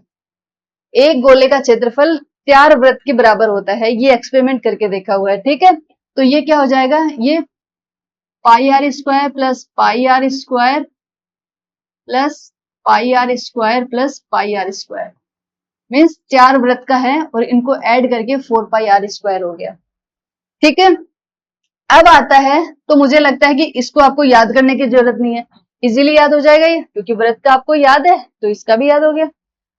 एक गोले का क्षेत्रफल 4 वृत्त के बराबर होता है, ये एक्सपेरिमेंट करके देखा हुआ है। ठीक है, तो ये क्या हो जाएगा, ये pi r square plus pi r square plus pi r square plus pi r square, means 4 वृत्त का है और इनको ऐड करके 4 पाई आर स्क्वायर हो गया। ठीक है, अब आता है, तो मुझे लगता है कि इसको आपको याद करने की जरूरत नहीं है, इजीली याद हो जाएगा ये, क्योंकि वृत्त का आपको याद है तो इसका भी याद हो गया।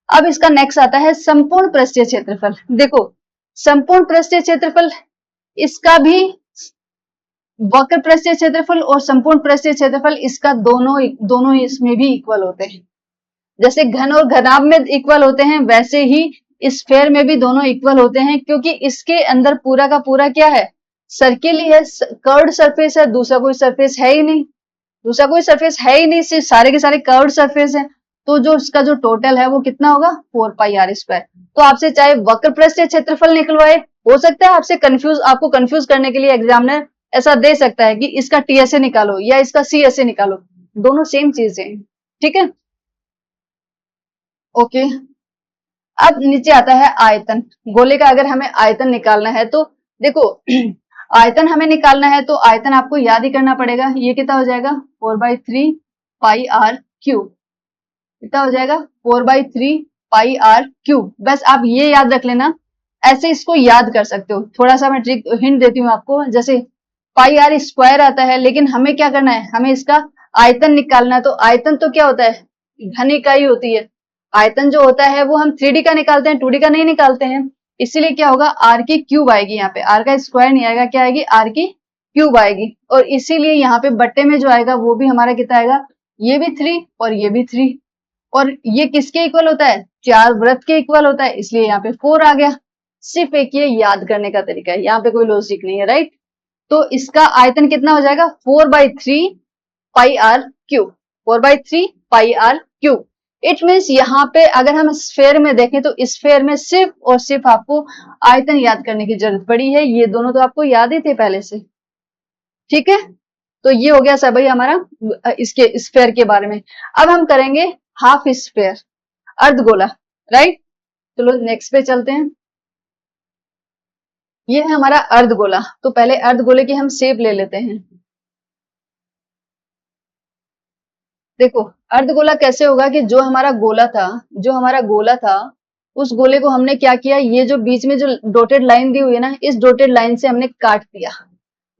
अब इसका नेक्स्ट आता है संपूर्ण पृष्ठीय क्षेत्रफल। देखो, संपूर्ण पृष्ठीय क्षेत्रफल, इसका भी वक्र पृष्ठीय क्षेत्रफल और संपूर्ण पृष्ठीय क्षेत्रफल, इसका दोनों इसमें भी इक्वल होते हैं। जैसे घन और घनाभ में इक्वल होते हैं, वैसे ही स्फेयर में भी दोनों इक्वल होते हैं, क्योंकि इसके अंदर पूरा का पूरा क्या है, सर्किल ही है, कर्व्ड सरफेस है, दूसरा कोई सरफेस है ही नहीं, सिर्फ सारे के सारे कर्व्ड सरफेस है। तो जो इसका जो टोटल है वो कितना होगा, 4 पाई आर स्क्वायर। तो आपसे चाहे वक्र पृष्ठीय क्षेत्रफल निकलवाए, हो सकता है आपको कंफ्यूज करने के लिए एग्जामिनर ऐसा दे सकता है कि इसका टीएसए निकालो या इसका सीएसए निकालो, दोनों सेम चीजें हैं। ठीक है, ओके। अब नीचे आता है आयतन। गोले का अगर हमें आयतन निकालना है तो देखो आयतन हमें निकालना है तो आयतन आपको याद ही करना पड़ेगा। ये कितना हो जाएगा, 4/3 पाई आर क्यूब। कितना हो जाएगा, 4/3 पाई आर क्यूब। बस आप ये याद रख लेना, ऐसे इसको याद कर सकते हो। थोड़ा सा मैं ट्रिक हिंट देती हूँ आपको, जैसे पाई आर स्क्वायर आता है, लेकिन हमें क्या करना है, हमें इसका आयतन निकालना है। तो आयतन तो क्या होता है, घन इकाई होती है। आयतन जो होता है वो हम 3D का निकालते हैं, 2D का नहीं निकालते हैं। इसीलिए क्या होगा, आर की क्यूब आएगी, यहाँ पे आर का स्क्वायर नहीं आएगा, क्या आएगी, आर की क्यूब आएगी। और इसीलिए यहाँ पे बट्टे में जो आएगा वो भी हमारा कितना आएगा, ये भी 3 और ये भी 3। और ये किसके इक्वल होता है, 4 वृत्त के इक्वल होता है, इसलिए यहाँ पे 4 आ गया। सिर्फ एक ये याद करने का तरीका है, यहाँ पे कोई लॉजिक नहीं है, राइट। तो इसका आयतन कितना हो जाएगा, 4/3 pi are cube, 4/3 pi are cube. It means यहाँ पे अगर हम स्फेयर में देखें तो स्फेयर में सिर्फ और सिर्फ आपको आयतन याद करने की जरूरत पड़ी है, ये दोनों तो आपको याद ही थे पहले से। ठीक है, तो ये हो गया सब भाई हमारा इसके स्फेयर के बारे में। अब हम करेंगे हाफ स्फेयर, अर्धगोला, राइट। चलो नेक्स्ट पे चलते हैं। ये है हमारा अर्धगोला। तो पहले अर्धगोले की हम शेप ले लेते हैं। देखो अर्धगोला कैसे होगा कि जो हमारा गोला था उस गोले को हमने क्या किया, ये जो बीच में जो डॉटेड लाइन दी हुई है ना, इस डॉटेड लाइन से हमने काट दिया।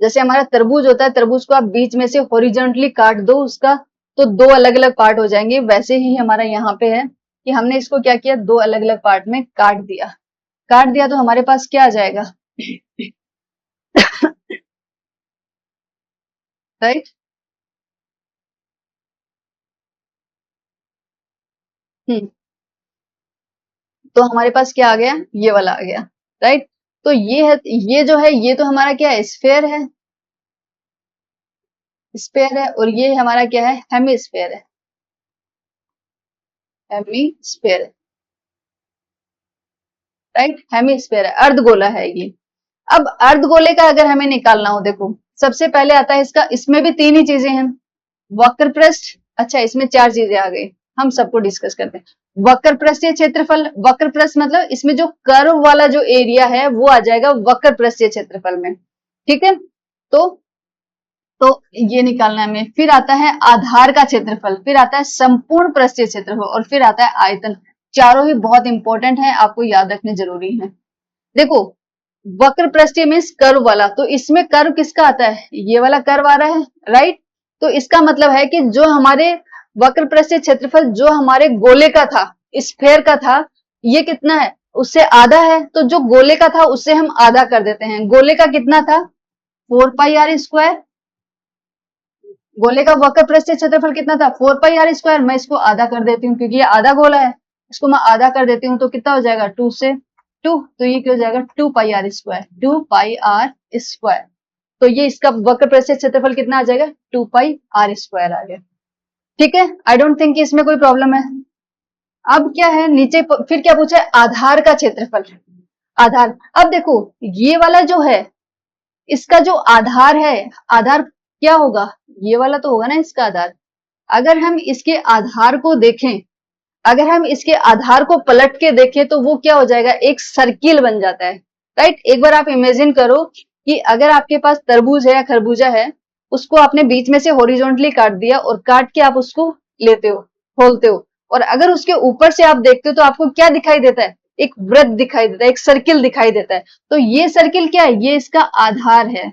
जैसे हमारा तरबूज होता है, तरबूज को आप बीच में से हॉरिजॉन्टली काट दो उसका, तो 2 अलग अलग पार्ट हो जाएंगे। वैसे ही हमारा यहाँ पे है कि हमने इसको क्या किया, 2 अलग अलग पार्ट में काट दिया तो हमारे पास क्या आ जाएगा राइट। हम्म, तो हमारे पास क्या आ गया, ये वाला आ गया, राइट। तो ये है, ये जो है ये तो हमारा क्या है, स्फेयर है। और ये हमारा क्या है, हेमी स्फेयर है, राइट। हेमी स्फेयर है, अर्धगोला है ये। अब अर्धगोले का अगर हमें निकालना हो, देखो सबसे पहले आता है इसका, इसमें भी 3 ही चीजें हैं, वक्र पृष्ठ, अच्छा इसमें 4 चीजें आ गई, हम सबको डिस्कस करते हैं। वक्र पृष्ठीय क्षेत्रफल, वक्र पृष्ठ मतलब इसमें जो कर्व वाला जो एरिया है वो आ जाएगा वक्र पृष्ठीय क्षेत्रफल में। ठीक है, तो तो ये निकालना है हमें। फिर आता है आधार का क्षेत्रफल, फिर आता है संपूर्ण पृष्ठीय क्षेत्रफल और फिर आता है आयतन। चारों ही बहुत इंपॉर्टेंट है, आपको याद रखने जरूरी है। देखो वक्र पृष्ठीय मीन्स कर्व वाला, तो इसमें कर्व किसका आता है, ये वाला कर्व आ रहा है, राइट। तो इसका मतलब है कि जो हमारे वक्र पृष्ठीय क्षेत्रफल जो हमारे गोले का था, स्फेयर का था, ये कितना है, उससे आधा है। तो जो गोले का था उससे हम आधा कर देते हैं। गोले का कितना था, 4 पाई आर स्क्वायर। गोले का वक्र पृष्ठीय क्षेत्रफल कितना था, 4 पाई आर स्क्वायर। मैं इसको आधा कर देती हूँ क्योंकि ये आधा गोला है, इसको मैं आधा कर देती हूँ तो कितना हो जाएगा, 2 से 2, तो ये क्या हो जाएगा, 2 pi r square, 2 pi r square. तो ये इसका वक्र पृष्ठीय क्षेत्रफल कितना आ जाएगा, 2 पाई आर स्क्वायर आ गया। ठीक है, आई डोंट थिंक कि इसमें कोई प्रॉब्लम है। अब क्या है नीचे फिर क्या पूछा है, आधार का क्षेत्रफल। आधार, अब देखो ये वाला जो है इसका जो आधार है, आधार क्या होगा, ये वाला तो होगा ना इसका आधार। अगर हम इसके आधार को देखें, अगर हम इसके आधार को पलट के देखें तो वो क्या हो जाएगा, एक सर्किल बन जाता है, राइट। एक बार आप इमेजिन करो कि अगर आपके पास तरबूज है या खरबूजा है, उसको आपने बीच में से हॉरिजॉन्टली काट दिया और काट के आप उसको लेते हो, खोलते हो, और अगर उसके ऊपर से आप देखते हो तो आपको क्या दिखाई देता है, एक वृत्त दिखाई देता है, एक सर्किल दिखाई देता है। तो ये सर्किल क्या है, ये इसका आधार है,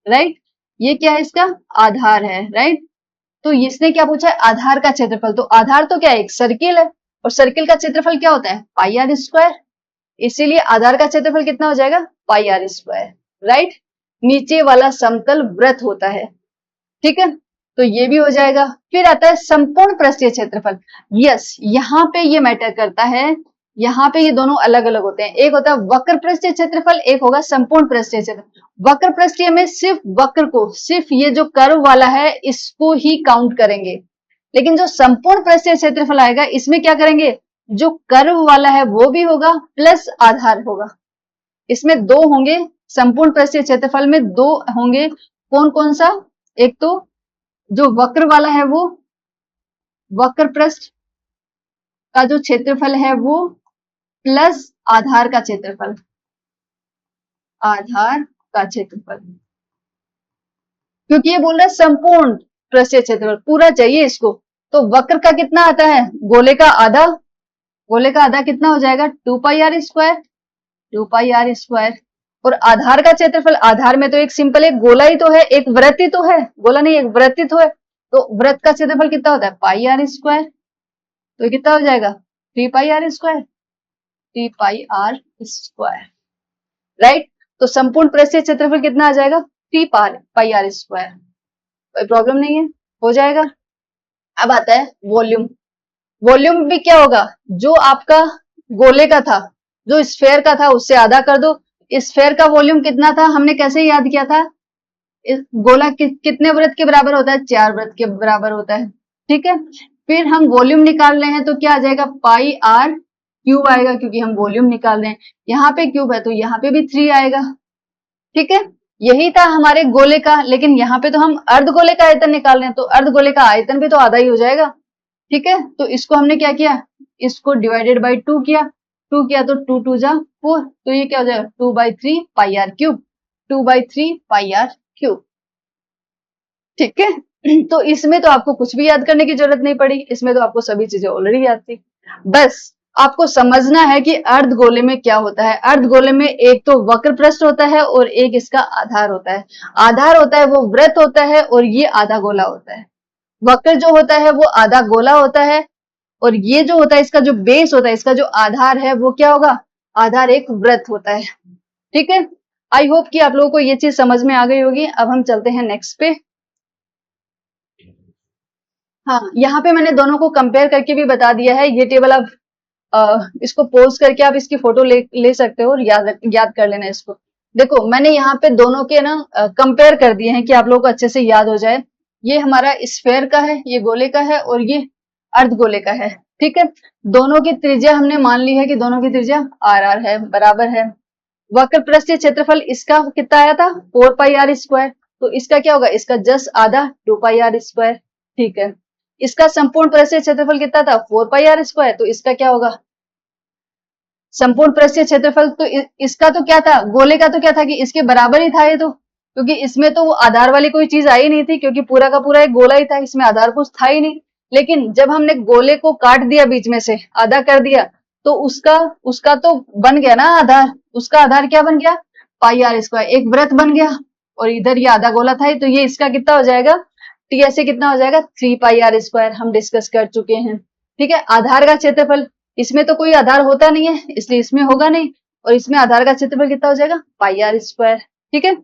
राइट। ये क्या है, इसका आधार है, राइट। तो इसने क्या पूछा है, आधार का क्षेत्रफल। तो आधार तो क्या है, एक सर्किल है, और सर्किल का क्षेत्रफल क्या होता है, पाई आर स्क्वायर। इसीलिए आधार का क्षेत्रफल कितना हो जाएगा, पाई आर स्क्वायर, राइट। नीचे वाला समतल वृत्त होता है, ठीक है। तो ये भी हो जाएगा। फिर आता है संपूर्ण पृष्ठीय क्षेत्रफल। यस, यहाँ पे ये मैटर करता है, यहाँ पे ये दोनों अलग अलग होते हैं। एक होता है वक्र पृष्ठीय क्षेत्रफल, एक होगा संपूर्ण पृष्ठीय क्षेत्रफल। वक्र पृष्ठीय में सिर्फ वक्र को, सिर्फ ये जो कर्व वाला है इसको ही काउंट करेंगे, लेकिन जो संपूर्ण पृष्ठीय क्षेत्रफल आएगा इसमें क्या करेंगे, जो कर्व वाला है वो भी होगा प्लस आधार होगा। इसमें दो होंगे, संपूर्ण पृष्ठीय क्षेत्रफल में दो होंगे। कौन कौन सा, एक तो जो वक्र वाला है वो वक्र पृष्ठ का जो क्षेत्रफल है वो प्लस आधार का क्षेत्रफल, आधार का क्षेत्रफल, क्योंकि ये बोल रहा है संपूर्ण पृष्ठीय क्षेत्रफल पूरा चाहिए इसको। तो वक्र का कितना आता है, गोले का आधा, गोले का आधा कितना हो जाएगा, 2 pi r square, 2 pi r square. और आधार का क्षेत्रफल, आधार में तो एक सिंपल एक गोला ही तो है, एक वृत्त ही तो है, गोला नहीं एक वृत्त ही तो है। तो वृत्त का क्षेत्रफल कितना होता है, पाई आर स्क्वायर। तो कितना हो जाएगा, 3 pi r square, 3 pi r square, right. तो संपूर्ण पृष्ठीय क्षेत्रफल कितना आ जाएगा, 3 पाई आर स्क्वायर। कोई प्रॉब्लम नहीं है, हो जाएगा। अब आता है वॉल्यूम। वॉल्यूम भी क्या होगा, जो आपका गोले का था, जो स्फेयर का था उससे आधा कर दो। स्फेयर का वॉल्यूम कितना था, हमने कैसे याद किया था, गोला कितने वृत्त के बराबर होता है, 4 वृत्त के बराबर होता है, ठीक है। फिर हम वॉल्यूम निकाल रहे हैं तो क्या आ जाएगा, पाई आर क्यूब आएगा, क्योंकि हम वॉल्यूम निकाल रहे हैं। यहाँ पे क्यूब है तो यहाँ पे भी 3 आएगा, ठीक है। यही था हमारे गोले का, लेकिन यहाँ पे तो हम अर्धगोले का आयतन निकाल रहे हैं, तो अर्धगोले का आयतन भी तो आधा ही हो जाएगा, ठीक है। तो इसको हमने क्या किया, इसको डिवाइडेड बाई 2 किया, 2 किया तो 2 2 जा 4, तो ये क्या हो जाएगा, 2/3 pi are cube, 2/3 pi are cube, ठीक है। तो इसमें तो आपको कुछ भी याद करने की जरूरत नहीं पड़ी, इसमें तो आपको सभी चीजें ऑलरेडी याद थी। बस आपको समझना है कि अर्धगोले में क्या होता है। अर्धगोले में एक तो वक्र पृष्ठ होता है और एक इसका आधार होता है। आधार होता है वो वृत्त होता है और ये आधा गोला होता है। वक्र जो होता है वो आधा गोला होता है, और ये जो होता है इसका जो बेस होता है, इसका जो आधार है वो क्या होगा, आधार एक वृत्त होता है, ठीक है। आई होप कि आप लोगों को ये चीज समझ में आ गई होगी। अब हम चलते हैं नेक्स्ट पे। हाँ, यहाँ पे मैंने दोनों को कंपेयर करके भी बता दिया है। ये टेबल आप इसको पोज करके आप इसकी फोटो ले सकते हो और याद कर लेना इसको। देखो मैंने यहाँ पे दोनों के ना कंपेयर कर दिए हैं कि आप लोगों को अच्छे से याद हो जाए। ये हमारा स्फेयर का है, ये गोले का है, और ये अर्धगोले का है, ठीक है। दोनों की त्रिज्या हमने मान ली है कि दोनों की त्रिज्या आर आर है, बराबर है। वक्र पृष्ठीय क्षेत्रफल इसका कितना आया था, 4 पाई आर स्क्वायर, तो इसका क्या होगा, इसका जस्ट आधा 2 पाई आर स्क्वायर, ठीक है। इसका संपूर्ण पृष्ठीय क्षेत्रफल कितना था, 4 पाई आर स्क्वायर, तो इसका क्या होगा, संपूर्ण पृष्ठीय क्षेत्रफल तो इसका तो क्या था, गोले का तो क्या था कि इसके बराबर ही था ये तो, क्योंकि इसमें तो वो आधार वाली कोई चीज आई नहीं थी, क्योंकि पूरा का पूरा एक गोला ही था, इसमें आधार कुछ था ही नहीं। लेकिन जब हमने गोले को काट दिया, बीच में से आधा कर दिया, तो उसका उसका तो बन गया ना आधार, उसका आधार क्या बन गया, पाई आर स्क्वायर, एक वृत्त बन गया। और इधर ये आधा गोला था, तो ये इसका कितना हो जाएगा, टी ऐसे कितना हो जाएगा, 3 पाई आर स्क्वायर, हम डिस्कस कर चुके हैं, ठीक है। आधार का क्षेत्रफल, इसमें तो कोई आधार होता नहीं है इसलिए इसमें होगा नहीं, और इसमें आधार का क्षेत्रफल कितना हो जाएगा, पाई आर स्क्वायर, ठीक है।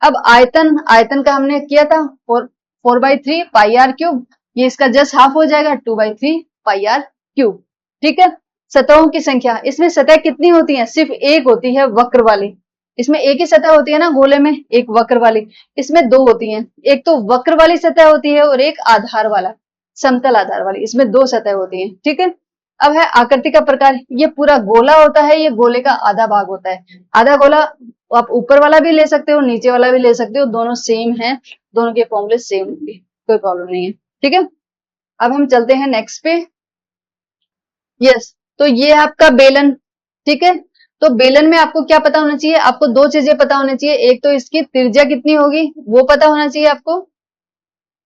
अब आयतन, आयतन का हमने किया था 4/3 पाई आर क्यूब, ये इसका जस्ट हाफ हो जाएगा 2/3 पाई आर क्यूब, ठीक है। सतहों की संख्या, इसमें सतह कितनी होती है, सिर्फ एक होती है वक्र वाली, इसमें एक ही सतह होती है ना गोले में, एक वक्र वाली। इसमें दो होती हैं, एक तो वक्र वाली सतह होती है और एक आधार वाला। समतल आधार वाली, इसमें 2 सतह होती हैं, ठीक है। अब है आकृति का प्रकार, ये पूरा गोला होता है, ये गोले का आधा भाग होता है। आधा गोला आप ऊपर वाला भी ले सकते हो, नीचे वाला भी ले सकते हो, दोनों सेम है, दोनों के फॉर्मूले सेम होंगे, कोई प्रॉब्लम नहीं है, ठीक है। अब हम चलते हैं नेक्स्ट पे। यस, तो ये है आपका बेलन, ठीक है। तो बेलन में आपको क्या पता होना चाहिए, आपको 2 चीजें पता होनी चाहिए, एक तो इसकी त्रिज्या कितनी होगी वो पता होना चाहिए आपको,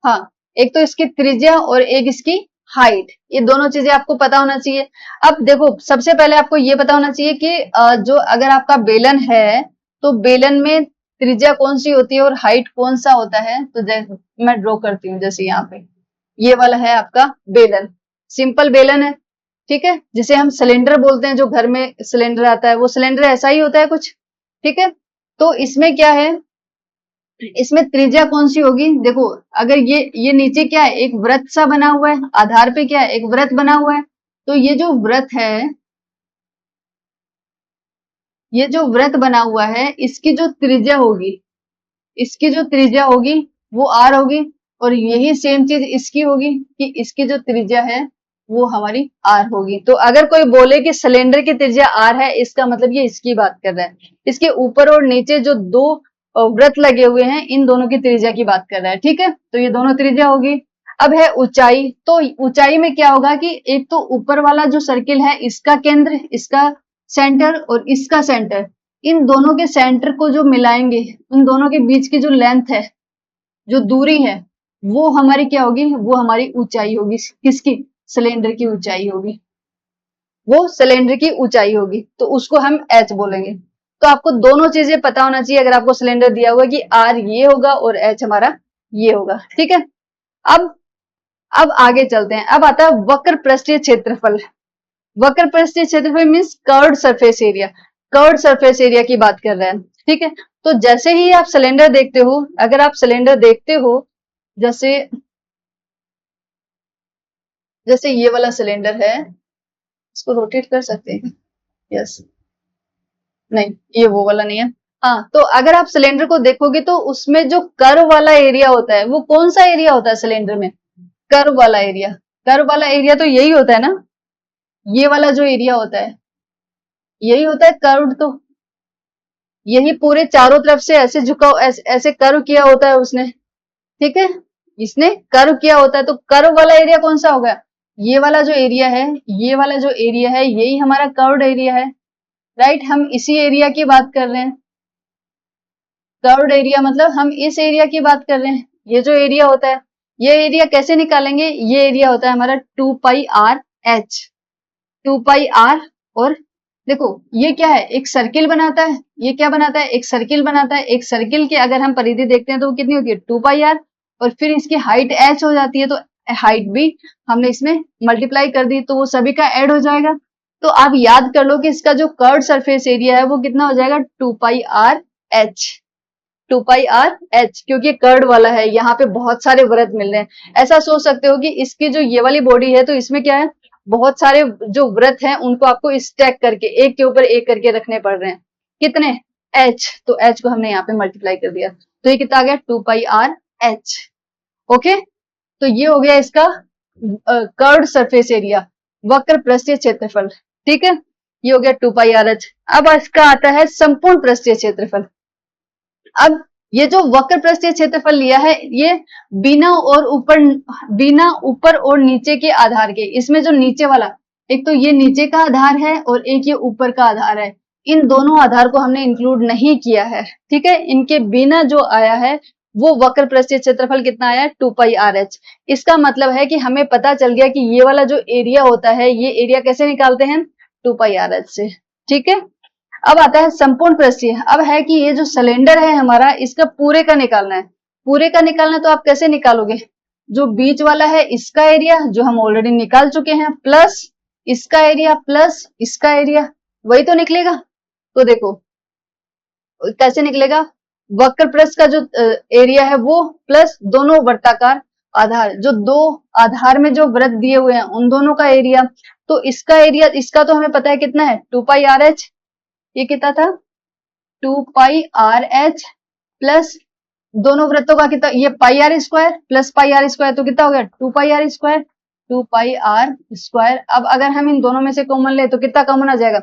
हाँ, एक तो इसकी त्रिज्या और एक इसकी हाइट, ये दोनों चीजें आपको पता होना चाहिए। अब देखो सबसे पहले आपको ये पता होना चाहिए कि जो अगर आपका बेलन है तो बेलन में त्रिज्या कौन सी होती है और हाइट कौन सा होता है। तो मैं ड्रॉ करती हूँ, जैसे यहाँ पे ये वाला है आपका बेलन, सिंपल बेलन है, ठीक है, जिसे हम सिलेंडर बोलते हैं, जो घर में सिलेंडर आता है वो सिलेंडर ऐसा ही होता है कुछ, ठीक है। तो इसमें क्या है, इसमें त्रिज्या कौन सी होगी, देखो अगर ये नीचे क्या है, एक वृत्त सा बना हुआ है, आधार पे क्या है, एक वृत्त बना हुआ है, तो ये जो वृत्त है, ये जो वृत्त बना हुआ है, इसकी जो त्रिज्या होगी, इसकी जो त्रिज्या होगी वो आर होगी, और यही सेम चीज इसकी होगी कि इसकी जो त्रिज्या है वो हमारी आर होगी। तो अगर कोई बोले कि सिलेंडर की त्रिज्या आर है, इसका मतलब ये इसकी बात कर रहा है, इसके ऊपर और नीचे जो 2 वृत्त लगे हुए हैं, इन दोनों की त्रिज्या की बात कर रहा है, ठीक है। तो ये दोनों त्रिज्या होगी। अब है ऊंचाई, तो ऊंचाई में क्या होगा कि एक तो ऊपर वाला जो सर्किल है, इसका केंद्र, इसका सेंटर और इसका सेंटर, इन दोनों के सेंटर को जो मिलाएंगे, उन दोनों के बीच की जो लेंथ है, जो दूरी है, वो हमारी क्या होगी, वो हमारी ऊंचाई होगी, किसकी, सिलेंडर की ऊंचाई होगी, वो सिलेंडर की ऊंचाई होगी, तो उसको हम एच बोलेंगे। तो आपको दोनों चीजें पता होना चाहिए, अगर आपको सिलेंडर दिया हुआ कि आर ये होगा और एच हमारा ये होगा, ठीक है। अब आगे चलते हैं, अब आता है वक्र पृष्ठीय क्षेत्रफल। वक्र पृष्ठीय क्षेत्रफल means curved surface area, curved surface area की बात कर रहे हैं, ठीक है। तो जैसे ही आप सिलेंडर देखते हो, अगर आप सिलेंडर देखते हो, जैसे जैसे ये वाला सिलेंडर है, इसको रोटेट कर सकते हैं, यस, नहीं ये वो वाला नहीं है, हाँ। तो अगर आप सिलेंडर को देखोगे तो उसमें जो कर्व वाला एरिया होता है, वो कौन सा एरिया होता है सिलेंडर में, कर्व वाला एरिया, कर्व वाला एरिया तो यही होता है ना, ये वाला जो एरिया होता है यही होता है कर्व, तो यही पूरे चारों तरफ से ऐसे झुकाव, ऐसे कर्व किया होता है उसने, ठीक है, इसने कर्व किया होता है। तो कर्व वाला एरिया कौन सा होगा, ये वाला जो एरिया है, ये वाला जो एरिया है, यही हमारा कर्व्ड एरिया है, राइट। हम इसी एरिया की बात कर रहे हैं, कर्व्ड एरिया मतलब हम इस एरिया की बात कर रहे हैं। ये जो एरिया होता है, ये एरिया कैसे निकालेंगे, ये एरिया होता है हमारा 2 pi r H, 2 pi are, और देखो ये क्या है, एक सर्किल बनाता है, ये क्या बनाता है, एक सर्किल बनाता है। एक सर्किल की अगर हम परिधि देखते हैं तो वो कितनी होती है, 2 पाई आर, और फिर इसकी हाइट एच हो जाती है, तो हाइट भी हमने इसमें मल्टीप्लाई कर दी, तो वो सभी का ऐड हो जाएगा। तो आप याद कर लो कि इसका जो कर्व्ड सरफेस एरिया है वो कितना हो जाएगा, 2 pi r H, 2 pi r H, क्योंकि कर्ड वाला है, यहाँ पे बहुत सारे वृत्त मिल रहे हैं। ऐसा सोच सकते हो कि इसकी जो ये वाली बॉडी है, तो इसमें क्या है, बहुत सारे जो वृत्त हैं उनको आपको स्टैक करके एक के ऊपर एक करके रखने पड़ रहे हैं, कितने, एच, तो एच को हमने यहाँ पे मल्टीप्लाई कर दिया, तो ये कितना आ गया, 2 पाई आर एच, ओके। तो ये हो गया इसका कर्व्ड सरफेस एरिया, वक्र पृष्ठीय क्षेत्रफल, ठीक है, ये हो गया 2 पाई आर एच। अब इसका आता है संपूर्ण पृष्ठीय क्षेत्रफल। अब ये जो वक्र पृष्ठीय क्षेत्रफल लिया है, ये बिना ऊपर और नीचे के आधार के, इसमें जो नीचे वाला, एक तो ये नीचे का आधार है और एक ये ऊपर का आधार है, इन दोनों आधार को हमने इंक्लूड नहीं किया है, ठीक है। इनके बिना जो आया है वो वक्र पृष्ठीय क्षेत्रफल कितना आया है, 2 पाई आर एच। इसका मतलब है कि हमें पता चल गया कि ये वाला जो एरिया होता है, ये एरिया कैसे निकालते हैं, 2 पाई आर एच से, ठीक है। अब आता है संपूर्ण पृष्ठीय। अब है कि ये जो सिलेंडर है हमारा, इसका पूरे का निकालना है, पूरे का निकालना, तो आप कैसे निकालोगे, जो बीच वाला है इसका एरिया जो हम ऑलरेडी निकाल चुके हैं, प्लस इसका एरिया प्लस इसका एरिया, वही तो निकलेगा। तो देखो कैसे निकलेगा, वक्र पृष्ठ का जो एरिया है वो प्लस दोनों वृत्ताकार आधार, जो दो आधार में जो वृत्त दिए हुए हैं उन दोनों का एरिया, तो इसका एरिया, इसका तो हमें पता है कितना है, 2 पाई आर एच, ये कितना था, 2 पाई आर एच प्लस दोनों वृत्तों का कितना, ये pi r square plus pi r square, तो कितना हो गया 2 pi r square, 2 pi r square. अब अगर हम इन दोनों में से कॉमन ले तो कितना कॉमन आ जाएगा,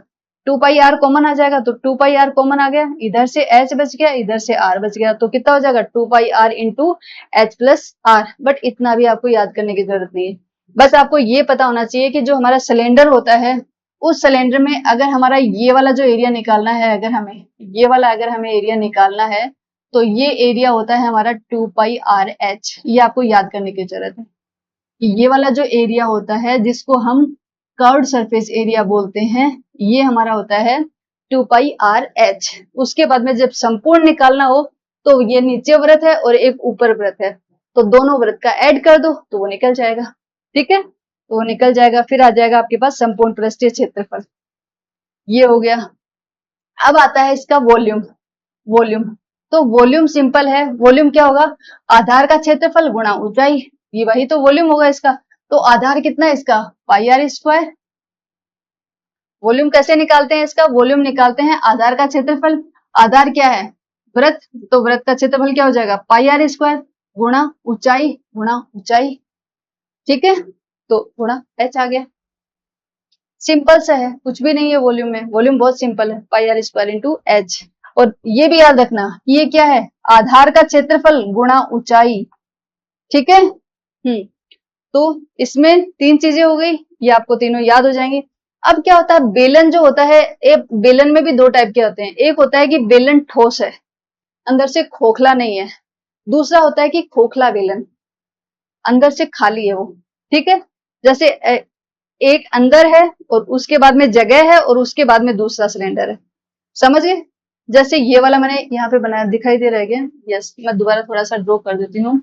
2 पाई आर कॉमन आ जाएगा, तो 2 पाई आर कॉमन आ गया, इधर से एच बच गया, इधर से आर बच गया, तो कितना हो जाएगा 2 pi r into H plus r. But इतना भी आपको याद करने की जरूरत नहीं है, बस आपको ये पता होना चाहिए कि जो हमारा सिलेंडर होता है, उस सिलेंडर में अगर हमारा ये वाला जो एरिया निकालना है, अगर हमें ये वाला अगर हमें एरिया निकालना है, तो ये एरिया होता है हमारा 2 पाई आर एच। ये आपको याद करने की जरूरत है कि ये वाला जो एरिया होता है जिसको हम कर्व्ड सरफेस एरिया बोलते हैं, ये हमारा होता है 2 पाई आर एच। उसके बाद में जब संपूर्ण निकालना हो तो ये नीचे वृत्त है और एक ऊपर वृत्त है, तो दोनों वृत्त का ऐड कर दो तो वो निकल जाएगा। ठीक है, तो वो निकल जाएगा, फिर आ जाएगा आपके पास संपूर्ण पृष्ठीय क्षेत्रफल। ये हो गया। अब आता है इसका वॉल्यूम। वॉल्यूम, तो वॉल्यूम सिंपल है, वॉल्यूम क्या होगा, आधार का क्षेत्रफल गुणा ऊंचाई, ये वही तो वॉल्यूम होगा इसका। तो आधार कितना है इसका, पाई आर स्क्वायर। वॉल्यूम कैसे निकालते हैं इसका, वॉल्यूम निकालते हैं आधार का क्षेत्रफल। आधार क्या है, वृत्त, तो वृत्त का क्षेत्रफल क्या हो जाएगा, पाई आर स्क्वायर गुणा ऊंचाई, गुणा ऊंचाई। ठीक है, तो गुणा एच आ गया। सिंपल सा है, कुछ भी नहीं है वॉल्यूम में, वॉल्यूम बहुत सिंपल है, पाई आर स्क्वायर इंटू एच। और ये भी याद रखना कि ये क्या है, आधार का क्षेत्रफल गुणा ऊंचाई। ठीक है, तो इसमें तीन चीजें हो गई, ये आपको तीनों याद हो जाएंगी। अब क्या होता है, बेलन जो होता है, एक बेलन में भी दो टाइप के होते हैं, एक होता है कि बेलन ठोस है, अंदर से खोखला नहीं है, दूसरा होता है कि खोखला बेलन, अंदर से खाली है वो। ठीक है, जैसे एक अंदर है और उसके बाद में जगह है और उसके बाद में दूसरा सिलेंडर है, समझ गए। जैसे ये वाला मैंने यहाँ पे बनाया, दिखाई दे रहा है क्या, यस, मैं दोबारा थोड़ा सा ड्रॉ कर देती हूँ।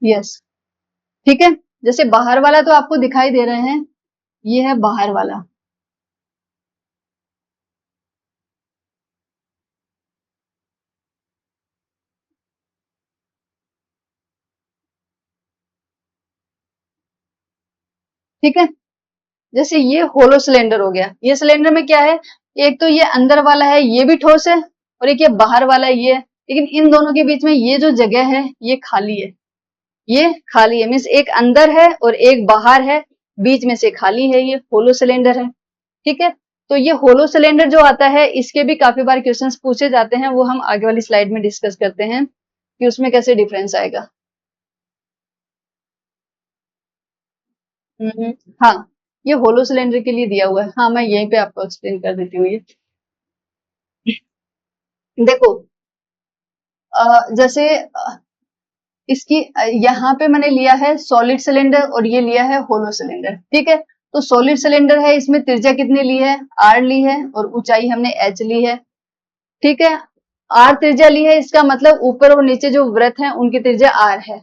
यस, ठीक है, जैसे बाहर वाला तो आपको दिखाई दे रहे हैं, ये है बाहर वाला। ठीक है, जैसे ये होलो सिलेंडर हो गया, ये सिलेंडर में क्या है, एक तो ये अंदर वाला है ये भी ठोस है, और एक ये बाहर वाला है ये, लेकिन इन दोनों के बीच में ये जो जगह है ये खाली है, ये खाली है, मीन्स एक अंदर है और एक बाहर है, बीच में से खाली है, ये होलो सिलेंडर है। ठीक है, तो ये होलो सिलेंडर जो आता है, इसके भी काफी बार क्वेश्चंस पूछे जाते हैं, वो हम आगे वाली स्लाइड में डिस्कस करते हैं कि उसमें कैसे डिफरेंस आएगा। हाँ, ये होलो सिलेंडर के लिए दिया हुआ है, हाँ मैं यहीं पे आपको एक्सप्लेन कर देती हूँ। ये देखो, जैसे इसकी यहाँ पे मैंने लिया है सॉलिड सिलेंडर और ये लिया है होलो सिलेंडर। ठीक है, तो सॉलिड सिलेंडर है, इसमें त्रिज्या कितनी ली है, आर ली है, और ऊंचाई हमने एच ली है। ठीक है, आर त्रिज्या ली है, इसका मतलब ऊपर और नीचे जो वृत्त हैं उनकी त्रिज्या आर है।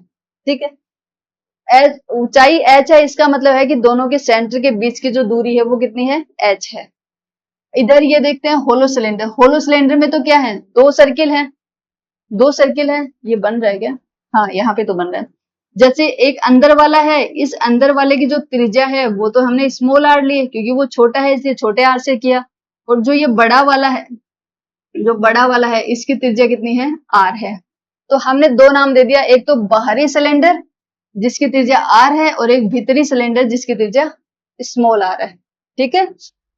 ठीक है, एच ऊंचाई एच है, इसका मतलब है कि दोनों के सेंटर के बीच की जो दूरी है वो कितनी है, एच है। इधर ये देखते हैं होलो सिलेंडर, होलो सिलेंडर में तो क्या है, दो सर्किल है, दो सर्किल है, ये बन रहा है क्या, हाँ यहाँ पे तो बन रहा है। जैसे एक अंदर वाला है, इस अंदर वाले की जो त्रिज्या है वो तो हमने स्मॉल आर ली है क्योंकि वो छोटा है, इसलिए छोटे आर से किया। और जो ये बड़ा वाला है, जो बड़ा वाला है इसकी त्रिज्या कितनी है, आर है। तो हमने दो नाम दे दिया, एक तो बाहरी सिलेंडर जिसकी त्रिज्या आर है, और एक भीतरी सिलेंडर जिसकी त्रिज्या स्मॉल आर है। ठीक है,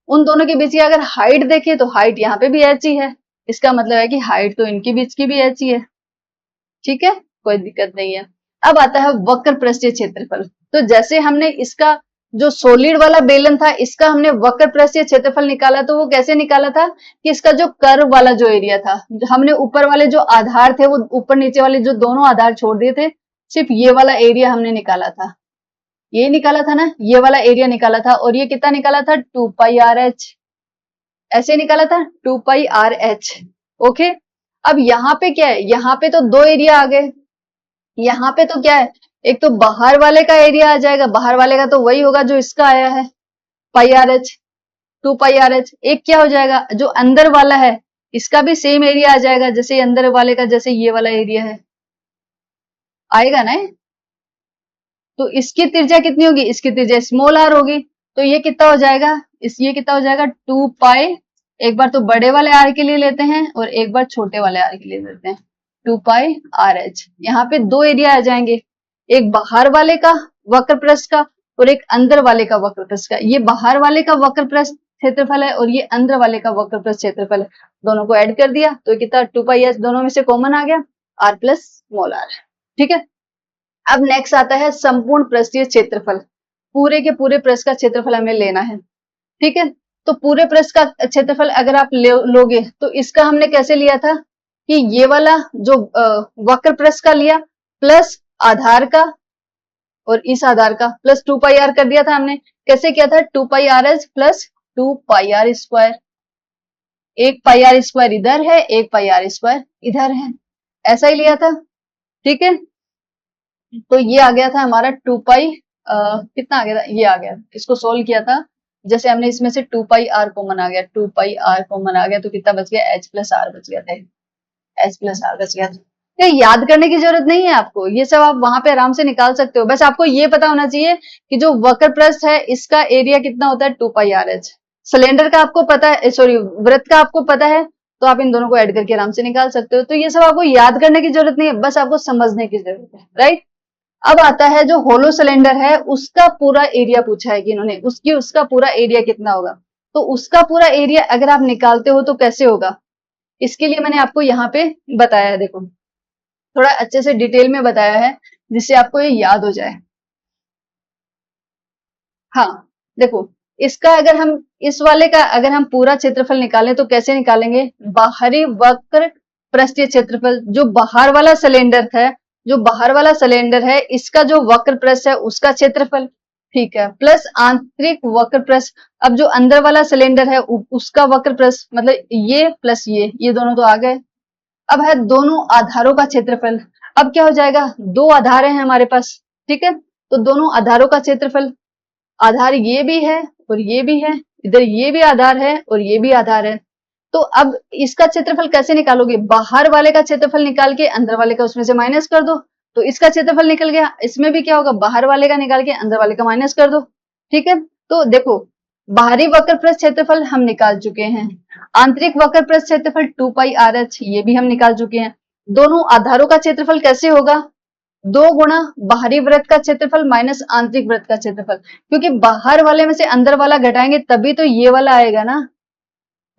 उन दोनों के बीच की अगर हाइट देखें तो हाइट यहाँ पे भी एच ही है, इसका मतलब है कि हाइट तो इनके बीच की भी एच ही है। ठीक है, कोई दिक्कत नहीं है। अब आता है वक्र पृष्ठीय क्षेत्रफल। तो जैसे हमने इसका जो सॉलिड वाला बेलन था, इसका हमने वक्र पृष्ठीय क्षेत्रफल निकाला, तो वो कैसे निकाला था कि इसका जो कर्व वाला जो एरिया था, हमने ऊपर वाले जो आधार थे वो ऊपर नीचे वाले जो दोनों आधार छोड़ दिए थे, सिर्फ ये वाला एरिया हमने निकाला था, ये निकाला था ना, ये वाला एरिया निकाला था, और ये कितना निकाला था, 2 पाई आर एच, ऐसे निकाला था 2 पाई आर एच। ओके, अब यहाँ पे क्या है, यहाँ पे तो दो एरिया आ गए, यहाँ पे तो क्या है, एक तो बाहर वाले का एरिया आ जाएगा, बाहर वाले का तो वही होगा जो इसका आया है, पाई r H, 2 pi r H. एक क्या हो जाएगा, जो अंदर वाला है इसका भी सेम एरिया आ जाएगा, जैसे अंदर वाले का जैसे ये वाला एरिया है, आएगा ना ये? तो इसकी त्रिज्या कितनी होगी, इसकी त्रिज्या स्मॉल आर होगी, तो ये कितना हो जाएगा, ये कितना हो जाएगा 2 पाई, एक बार तो बड़े वाले आर के लिए लेते हैं और एक बार छोटे वाले आर के लिए लेते हैं, 2 पाई आर एच। यहाँ पे दो एरिया आ जाएंगे, एक बाहर वाले का वक्र पृष्ठ का और एक अंदर वाले का वक्र पृष्ठ का। ये बाहर वाले का वक्र पृष्ठ क्षेत्रफल है और ये अंदर वाले का वक्र पृष्ठ क्षेत्रफल है, दोनों को ऐड कर दिया तो कितना 2 पाई एच दोनों में से कॉमन आ गया, आर प्लस स्मॉल आर। ठीक है, अब नेक्स्ट आता है संपूर्ण पृष्ठीय क्षेत्रफल। पूरे के पूरे पृष्ठ का क्षेत्रफल हमें लेना है। ठीक है, तो पूरे पृष्ठ का क्षेत्रफल अगर आप लोगे तो इसका हमने कैसे लिया था कि ये वाला जो वक्र पृष्ठ का लिया प्लस आधार का और इस आधार का प्लस 2 पाई आर कर दिया था हमने। कैसे किया था, 2 pi r H plus 2 pi r square, एक पाई आर स्क्वायर इधर है, एक पाई आर स्क्वायर इधर है, ऐसा ही लिया था। ठीक है, तो ये आ गया था हमारा 2 पाई कितना आ गया था, ये आ गया, इसको सोल्व किया था जैसे हमने इसमें से 2 पाई आर कॉमन आ गया, 2 पाई आर कॉमन आ गया तो कितना बच गया, एच प्लस आर बच गया था, एच प्लस आर बच गया था। ये याद करने की जरूरत नहीं है आपको, ये सब आप वहां पे आराम से निकाल सकते हो, बस आपको ये पता होना चाहिए कि जो वक्र पृष्ठ है इसका एरिया कितना होता है 2 पाई आर एच। सिलेंडर का आपको पता है, सॉरी वृत्त का आपको पता है, तो आप इन दोनों को ऐड करके आराम से निकाल सकते हो। तो ये सब आपको याद करने की जरूरत नहीं है, बस आपको समझने की जरूरत है, राइट। अब आता है जो होलो सिलेंडर है उसका पूरा एरिया पूछा है कि इन्होंने, उसका पूरा एरिया कितना होगा, तो उसका पूरा एरिया अगर आप निकालते हो तो कैसे होगा, इसके लिए मैंने आपको यहाँ पे बताया है, देखो थोड़ा अच्छे से डिटेल में बताया है जिससे आपको ये याद हो जाए। हाँ देखो, इसका अगर हम इस वाले का अगर हम पूरा क्षेत्रफल निकालें तो कैसे निकालेंगे, बाहरी वक्र पृष्ठीय क्षेत्रफल, जो बाहर वाला सिलेंडर था, जो बाहर वाला सिलेंडर है इसका जो वक्र पृष्ठ है उसका क्षेत्रफल, ठीक है, प्लस आंतरिक वक्र पृष्ठ, अब जो अंदर वाला सिलेंडर है उसका वक्र पृष्ठ, मतलब ये प्लस ये दोनों तो आ गए। अब है दोनों आधारों का क्षेत्रफल, अब क्या हो जाएगा, दो आधार हैं हमारे पास, ठीक है, तो दोनों आधारों का क्षेत्रफल, आधार ये भी है और ये भी है, इधर ये भी आधार है और ये भी आधार है, तो अब इसका क्षेत्रफल कैसे निकालोगे, बाहर वाले का क्षेत्रफल निकाल के अंदर वाले का उसमें से माइनस कर दो, तो इसका क्षेत्रफल निकल गया। इसमें भी क्या होगा, बाहर वाले का निकाल के अंदर वाले का माइनस कर दो। ठीक है, तो देखो बाहरी वक्र पृष्ठ क्षेत्रफल हम निकाल चुके हैं, आंतरिक वक्र पृष्ठ क्षेत्रफल 2 पाई आर एच ये भी हम निकाल चुके हैं। दोनों आधारों का क्षेत्रफल कैसे होगा, 2 गुणा बाहरी वृत्त का क्षेत्रफल माइनस आंतरिक वृत्त का क्षेत्रफल, क्योंकि बाहर वाले में से अंदर वाला घटाएंगे तभी तो ये वाला आएगा ना,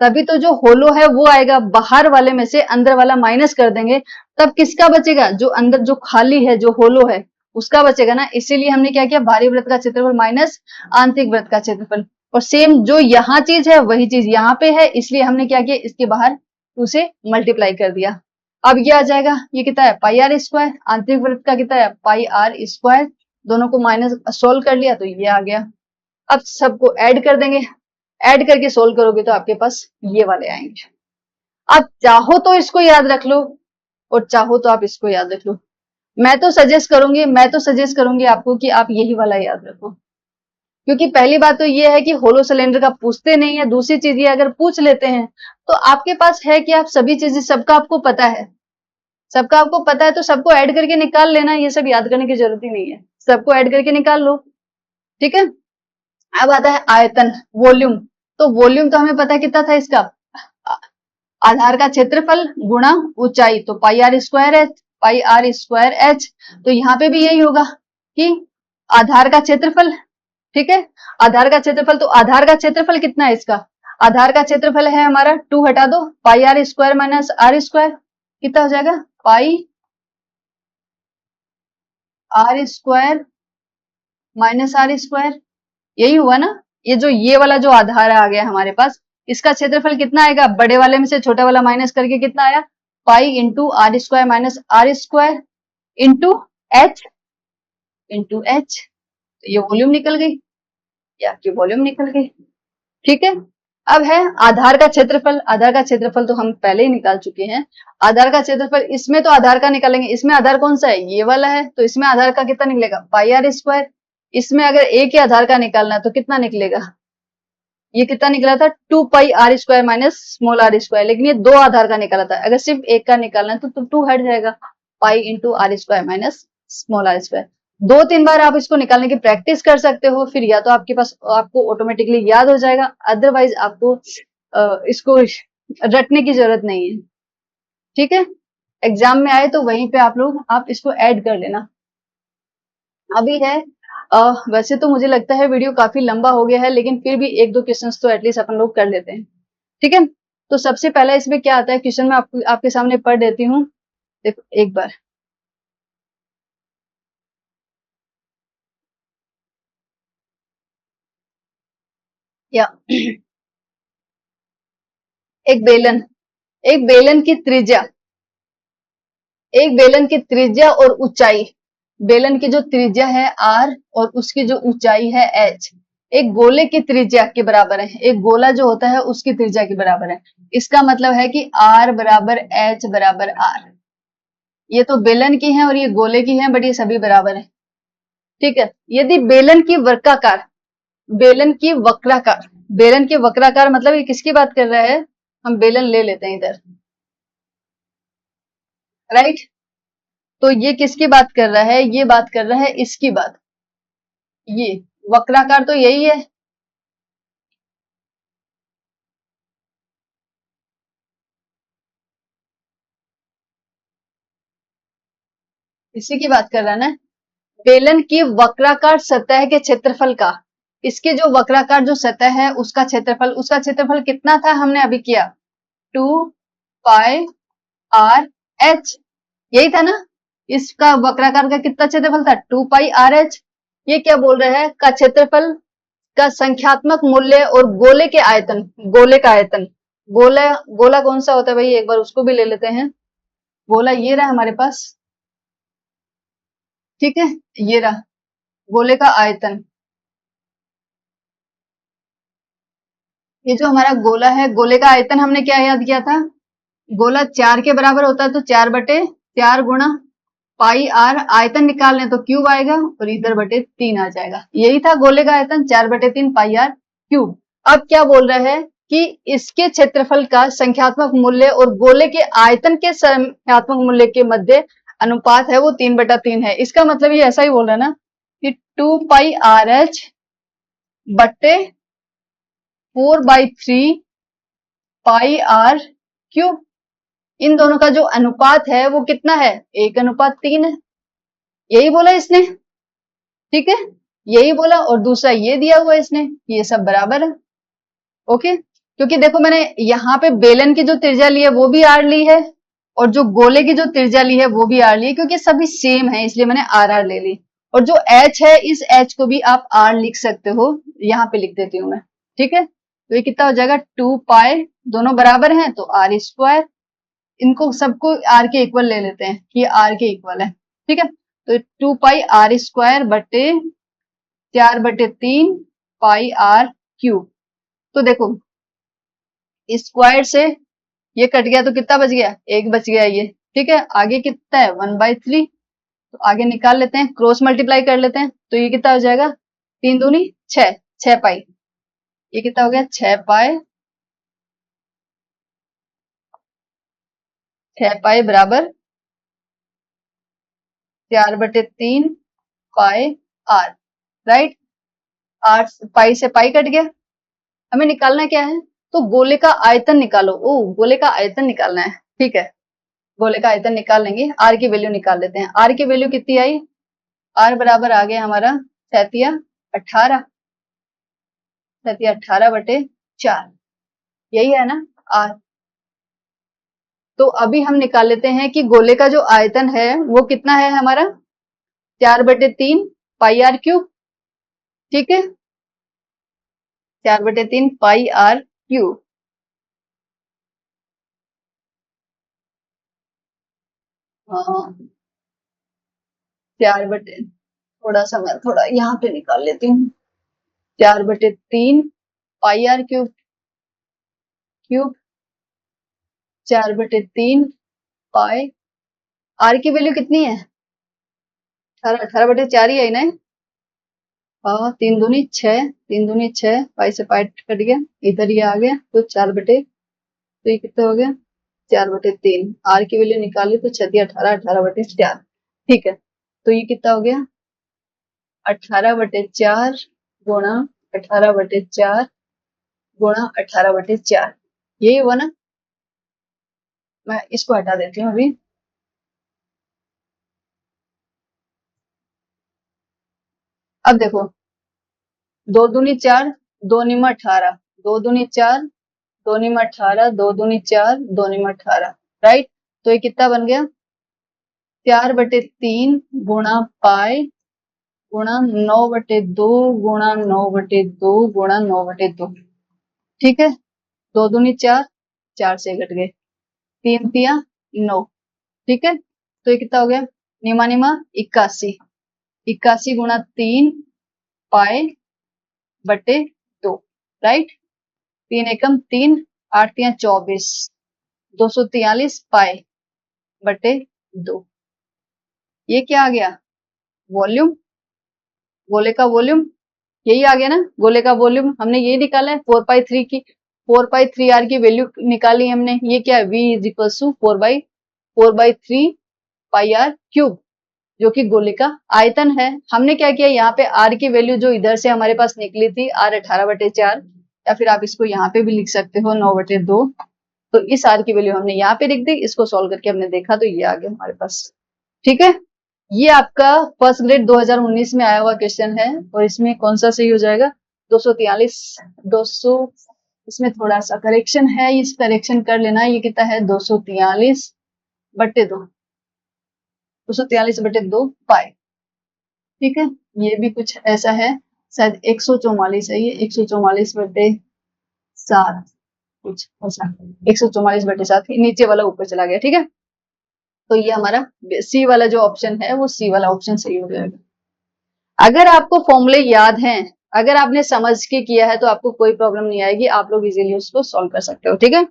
तभी तो जो होलो है वो आएगा, बाहर वाले में से अंदर वाला माइनस कर देंगे तब किसका बचेगा, जो अंदर जो खाली है जो होलो है उसका बचेगा ना, इसीलिए हमने क्या किया, बाहरी वृत्त का क्षेत्रफल माइनस आंतरिक वृत्त का क्षेत्रफल, और सेम जो यहाँ चीज है वही चीज यहाँ पे है, इसलिए हमने क्या किया, इसके बाहर 2 से मल्टीप्लाई कर दिया। अब ये आ जाएगा, ये कितना है पाई आर स्क्वायर, आंतरिक वृत्त का कितना है पाई आर स्क्वायर, दोनों को माइनस सोल्व कर लिया तो ये आ गया। अब सबको ऐड कर देंगे, ऐड करके सोल्व करोगे तो आपके पास ये वाले आएंगे। आप चाहो तो इसको याद रख लो और चाहो तो आप इसको याद रख लो, मैं तो सजेस्ट करूंगी आपको कि आप यही वाला याद रखो, क्योंकि पहली बात तो ये है कि होलो सिलेंडर का पूछते नहीं है, दूसरी चीज ये अगर पूछ लेते हैं तो आपके पास है कि आप सभी चीजें सबका आपको पता है, सबका आपको पता है तो सबको ऐड करके निकाल लेना, ये सब याद करने की जरूरत ही नहीं है, सबको ऐड करके निकाल लो। ठीक है, अब आता है आयतन, वॉल्यूम, तो वॉल्यूम तो हमें पता है कितना था इसका, आधार का क्षेत्रफल गुणा ऊंचाई, तो pi r square H, pi r square H, तो यहाँ पे भी यही होगा कि आधार का क्षेत्रफल, ठीक है, आधार का क्षेत्रफल, तो आधार का क्षेत्रफल कितना है इसका, आधार का क्षेत्रफल है हमारा 2 हटा दो, pi r square minus are square कितना हो जाएगा, pi r square minus are square, यही हुआ ना, ये जो ये वाला जो आधार आ गया हमारे पास, इसका क्षेत्रफल कितना आएगा, बड़े वाले में से छोटा वाला माइनस करके कितना आया, pi into R square minus are square into H, तो ये वॉल्यूम निकल गई, ये आपकी वॉल्यूम निकल गई। ठीक है, अब है आधार का क्षेत्रफल, आधार का क्षेत्रफल तो हम पहले ही निकाल चुके हैं, आधार का क्षेत्रफल, इसमें तो आधार का निकालेंगे, इसमें आधार कौन सा है, ये वाला है, तो इसमें आधार का कितना निकलेगा, पाई आर स्क्वायर, इसमें अगर एक ही आधार का निकालना है तो कितना निकलेगा, ये कितना निकला था 2 pi r square minus small are square, लेकिन ये 2 आधार का निकाला था, अगर सिर्फ एक का निकालना है तो 2 हट जाएगा, pi into R square minus small are square. 2-3 बार आप इसको निकालने की प्रैक्टिस कर सकते हो, फिर या तो आपके पास आपको ऑटोमेटिकली याद हो जाएगा, अदरवाइज आपको इसको रटने की जरूरत नहीं है। ठीक है, एग्जाम में आए तो वहीं पे आप इसको ऐड कर लेना। अभी है वैसे तो मुझे लगता है वीडियो काफी लंबा हो गया है, लेकिन फिर भी 1-2 क्वेश्चंस तो एटलीस्ट अपन लोग कर लेते हैं। ठीक है, तो सबसे पहला इसमें क्या आता है क्वेश्चन में आपके सामने पढ़ देती हूँ, देखो एक बार। या एक बेलन, एक बेलन की त्रिज्या, एक बेलन की त्रिज्या और ऊंचाई, बेलन की जो त्रिज्या है r और उसकी जो ऊंचाई है h, एक गोले की त्रिज्या के बराबर है। एक गोला जो होता है उसकी त्रिज्या के बराबर है। इसका मतलब है कि r बराबर h बराबर r। ये तो बेलन की है और ये गोले की है, बट ये सभी बराबर है। ठीक है, यदि बेलन की वर्गाकार, बेलन की वक्राकार, बेलन की वक्राकार मतलब ये किसकी बात कर रहा है, हम बेलन ले लेते हैं इधर, राइट। तो ये किसकी बात कर रहा है, ये बात कर रहा है इसकी बात, ये वक्राकार तो यही है। इसी की बात कर रहा है ना, बेलन की वक्राकार सतह के क्षेत्रफल का, इसके जो वक्राकार जो सतह है उसका क्षेत्रफल, उसका क्षेत्रफल कितना था हमने अभी किया, 2 पाई आर एच, यही था ना। इसका वक्राकार का कितना क्षेत्रफल था, 2 पाई आर एच। ये क्या बोल रहे हैं, का क्षेत्रफल का संख्यात्मक मूल्य और गोले के आयतन, गोले का आयतन, गोला, गोला कौन सा होता है भाई, एक बार उसको भी ले लेते हैं। गोला ये रहा हमारे पास, ठीक है, ये रहा गोले का आयतन। ये जो हमारा गोला है, गोले का आयतन हमने क्या याद किया था, गोला 4 के बराबर होता है, तो 4/4 गुणा पाई आर, आयतन निकालने तो क्यूब आएगा और इधर बटे 3 आ जाएगा। यही था गोले का आयतन, 4/3 पाई आर क्यूब। अब क्या बोल रहा है कि इसके क्षेत्रफल का संख्यात्मक मूल्य और गोले के आयतन के संख्यात्मक मूल्य के मध्य अनुपात है वो 3/3 है। इसका मतलब ये ऐसा ही बोल रहा है ना कि 2 पाई आर एच बट्टे 4/3 पाई आर क्यूब, इन दोनों का जो अनुपात है वो कितना है, 1/3 है। यही बोला इसने, ठीक है, यही बोला। और दूसरा ये दिया हुआ इसने, ये सब बराबर है। ओके, क्योंकि देखो मैंने यहाँ पे बेलन की जो त्रिज्या ली है वो भी आर ली है, और जो गोले की जो त्रिज्या ली है वो भी आर ली है, क्योंकि सभी सेम है इसलिए मैंने आर आर ले ली। और जो एच है, इस एच को भी आप आर लिख सकते हो, यहाँ पे लिख देती हूँ मैं। ठीक है, तो ये कितना हो जाएगा, 2 पाई, दोनों बराबर हैं तो आर स्क्वायर, इनको सबको आर के इक्वल ले लेते हैं कि आर के इक्वल है। ठीक है, तो 2 पाई आर स्क्वायर बटे 4/3 पाई आर क्यूब। तो देखो स्क्वायर से ये कट गया तो कितना बच गया, 1 बच गया ये। ठीक है, आगे कितना है, 1/3, तो आगे निकाल लेते हैं, क्रॉस मल्टीप्लाई कर लेते हैं, तो ये कितना हो जाएगा, 3 दूनी 6, 6 पाई, ये कितना हो गया, 6 पाई, 6 पाई बराबर 4/3 पाई आर, राइट। आर पाई से पाई कट गया, हमें निकालना क्या है, तो गोले का आयतन निकालो। ओ, गोले का आयतन निकालना है, ठीक है, गोले का आयतन निकाल लेंगे। आर की वैल्यू निकाल लेते हैं, आर की वैल्यू कितनी आई, आर बराबर आ गया हमारा 7×18, 7×18/4, यही है ना आर। तो अभी हम निकाल लेते हैं कि गोले का जो आयतन है वो कितना है हमारा, 4/3 पाई आर क्यूब। ठीक है, 4/3 पाई आर क्यूब। हाँ, 4 बटे, थोड़ा सा मैं थोड़ा यहाँ पे निकाल लेती हूँ, 4/3 pi are cube, cube 4/3 pi, r की वैल्यू कितनी है, 18/4 ही है ना। हाँ, 3 दूनी 6, 3 दूनी 6, पाई से पाई कट गया, इधर ये आ गया, तो 4 बटे, तो ये कितना हो गया, 4/3। आर की वैल्यू निकाली तो 6×18, 18/4। ठीक है, तो ये कितना हो गया 18/4 गुणा 18/4 गुणा 18/4, यही हुआ ना। मैं इसको हटा देती हूँ अभी। अब देखो 2×4 2×18, 2×4 2×18, 2×4 2×18, राइट। तो ये कितना बन गया 4/3 गुणा पाई गुणा 9/2 गुणा 9/2 गुणा 9/2, ठीक है। 2×4 4 से घट गए, 3×3 9, ठीक है। तो ये कितना हो गया निमा निमा 81, 81 गुणा 3 पाई बटे 2, राइट। 3 एकम 3, 8 3 24, 243 पाई बटे 2। ये क्या आ गया वॉल्यूम, गोले का वॉल्यूम, यही आ गया ना गोले का वॉल्यूम। हमने ये निकाला है 4/3 की, 4/3r की वैल्यू निकाली हमने। ये क्या है v is equal to 4/3 pi are cube, जो कि गोले का आयतन है। हमने क्या किया यहाँ पे r की वैल्यू जो इधर से हमारे पास निकली थी r 18/4, या फिर आप इसको यहाँ पे भी लिख सकते हो 9/2। तो इस r की वैल्यू हमने यहाँ पे लिख दी। इसको सॉल्व करके हमने देखा तो ये आ गया हमारे पास, ठीक है। ये आपका फर्स्ट ग्रेड 2019 में आया हुआ क्वेश्चन है, और इसमें कौन सा सही हो जाएगा 243 200, इसमें थोड़ा सा करेक्शन है, इस करेक्शन कर लेना। ये कितना है 243/2, 243/2 पाई, ठीक है। ये भी कुछ ऐसा है, शायद 144 है, ये 144/7 कुछ ऐसा, 144/7, नीचे वाला ऊपर चला गया, ठीक है। तो ये हमारा सी वाला जो ऑप्शन है वो सी वाला ऑप्शन सही हो जाएगा। अगर आपको फॉर्मूले याद हैं, अगर आपने समझ के किया है तो आपको कोई प्रॉब्लम नहीं आएगी, आप लोग इजीली उसको सॉल्व कर सकते हो, ठीक है।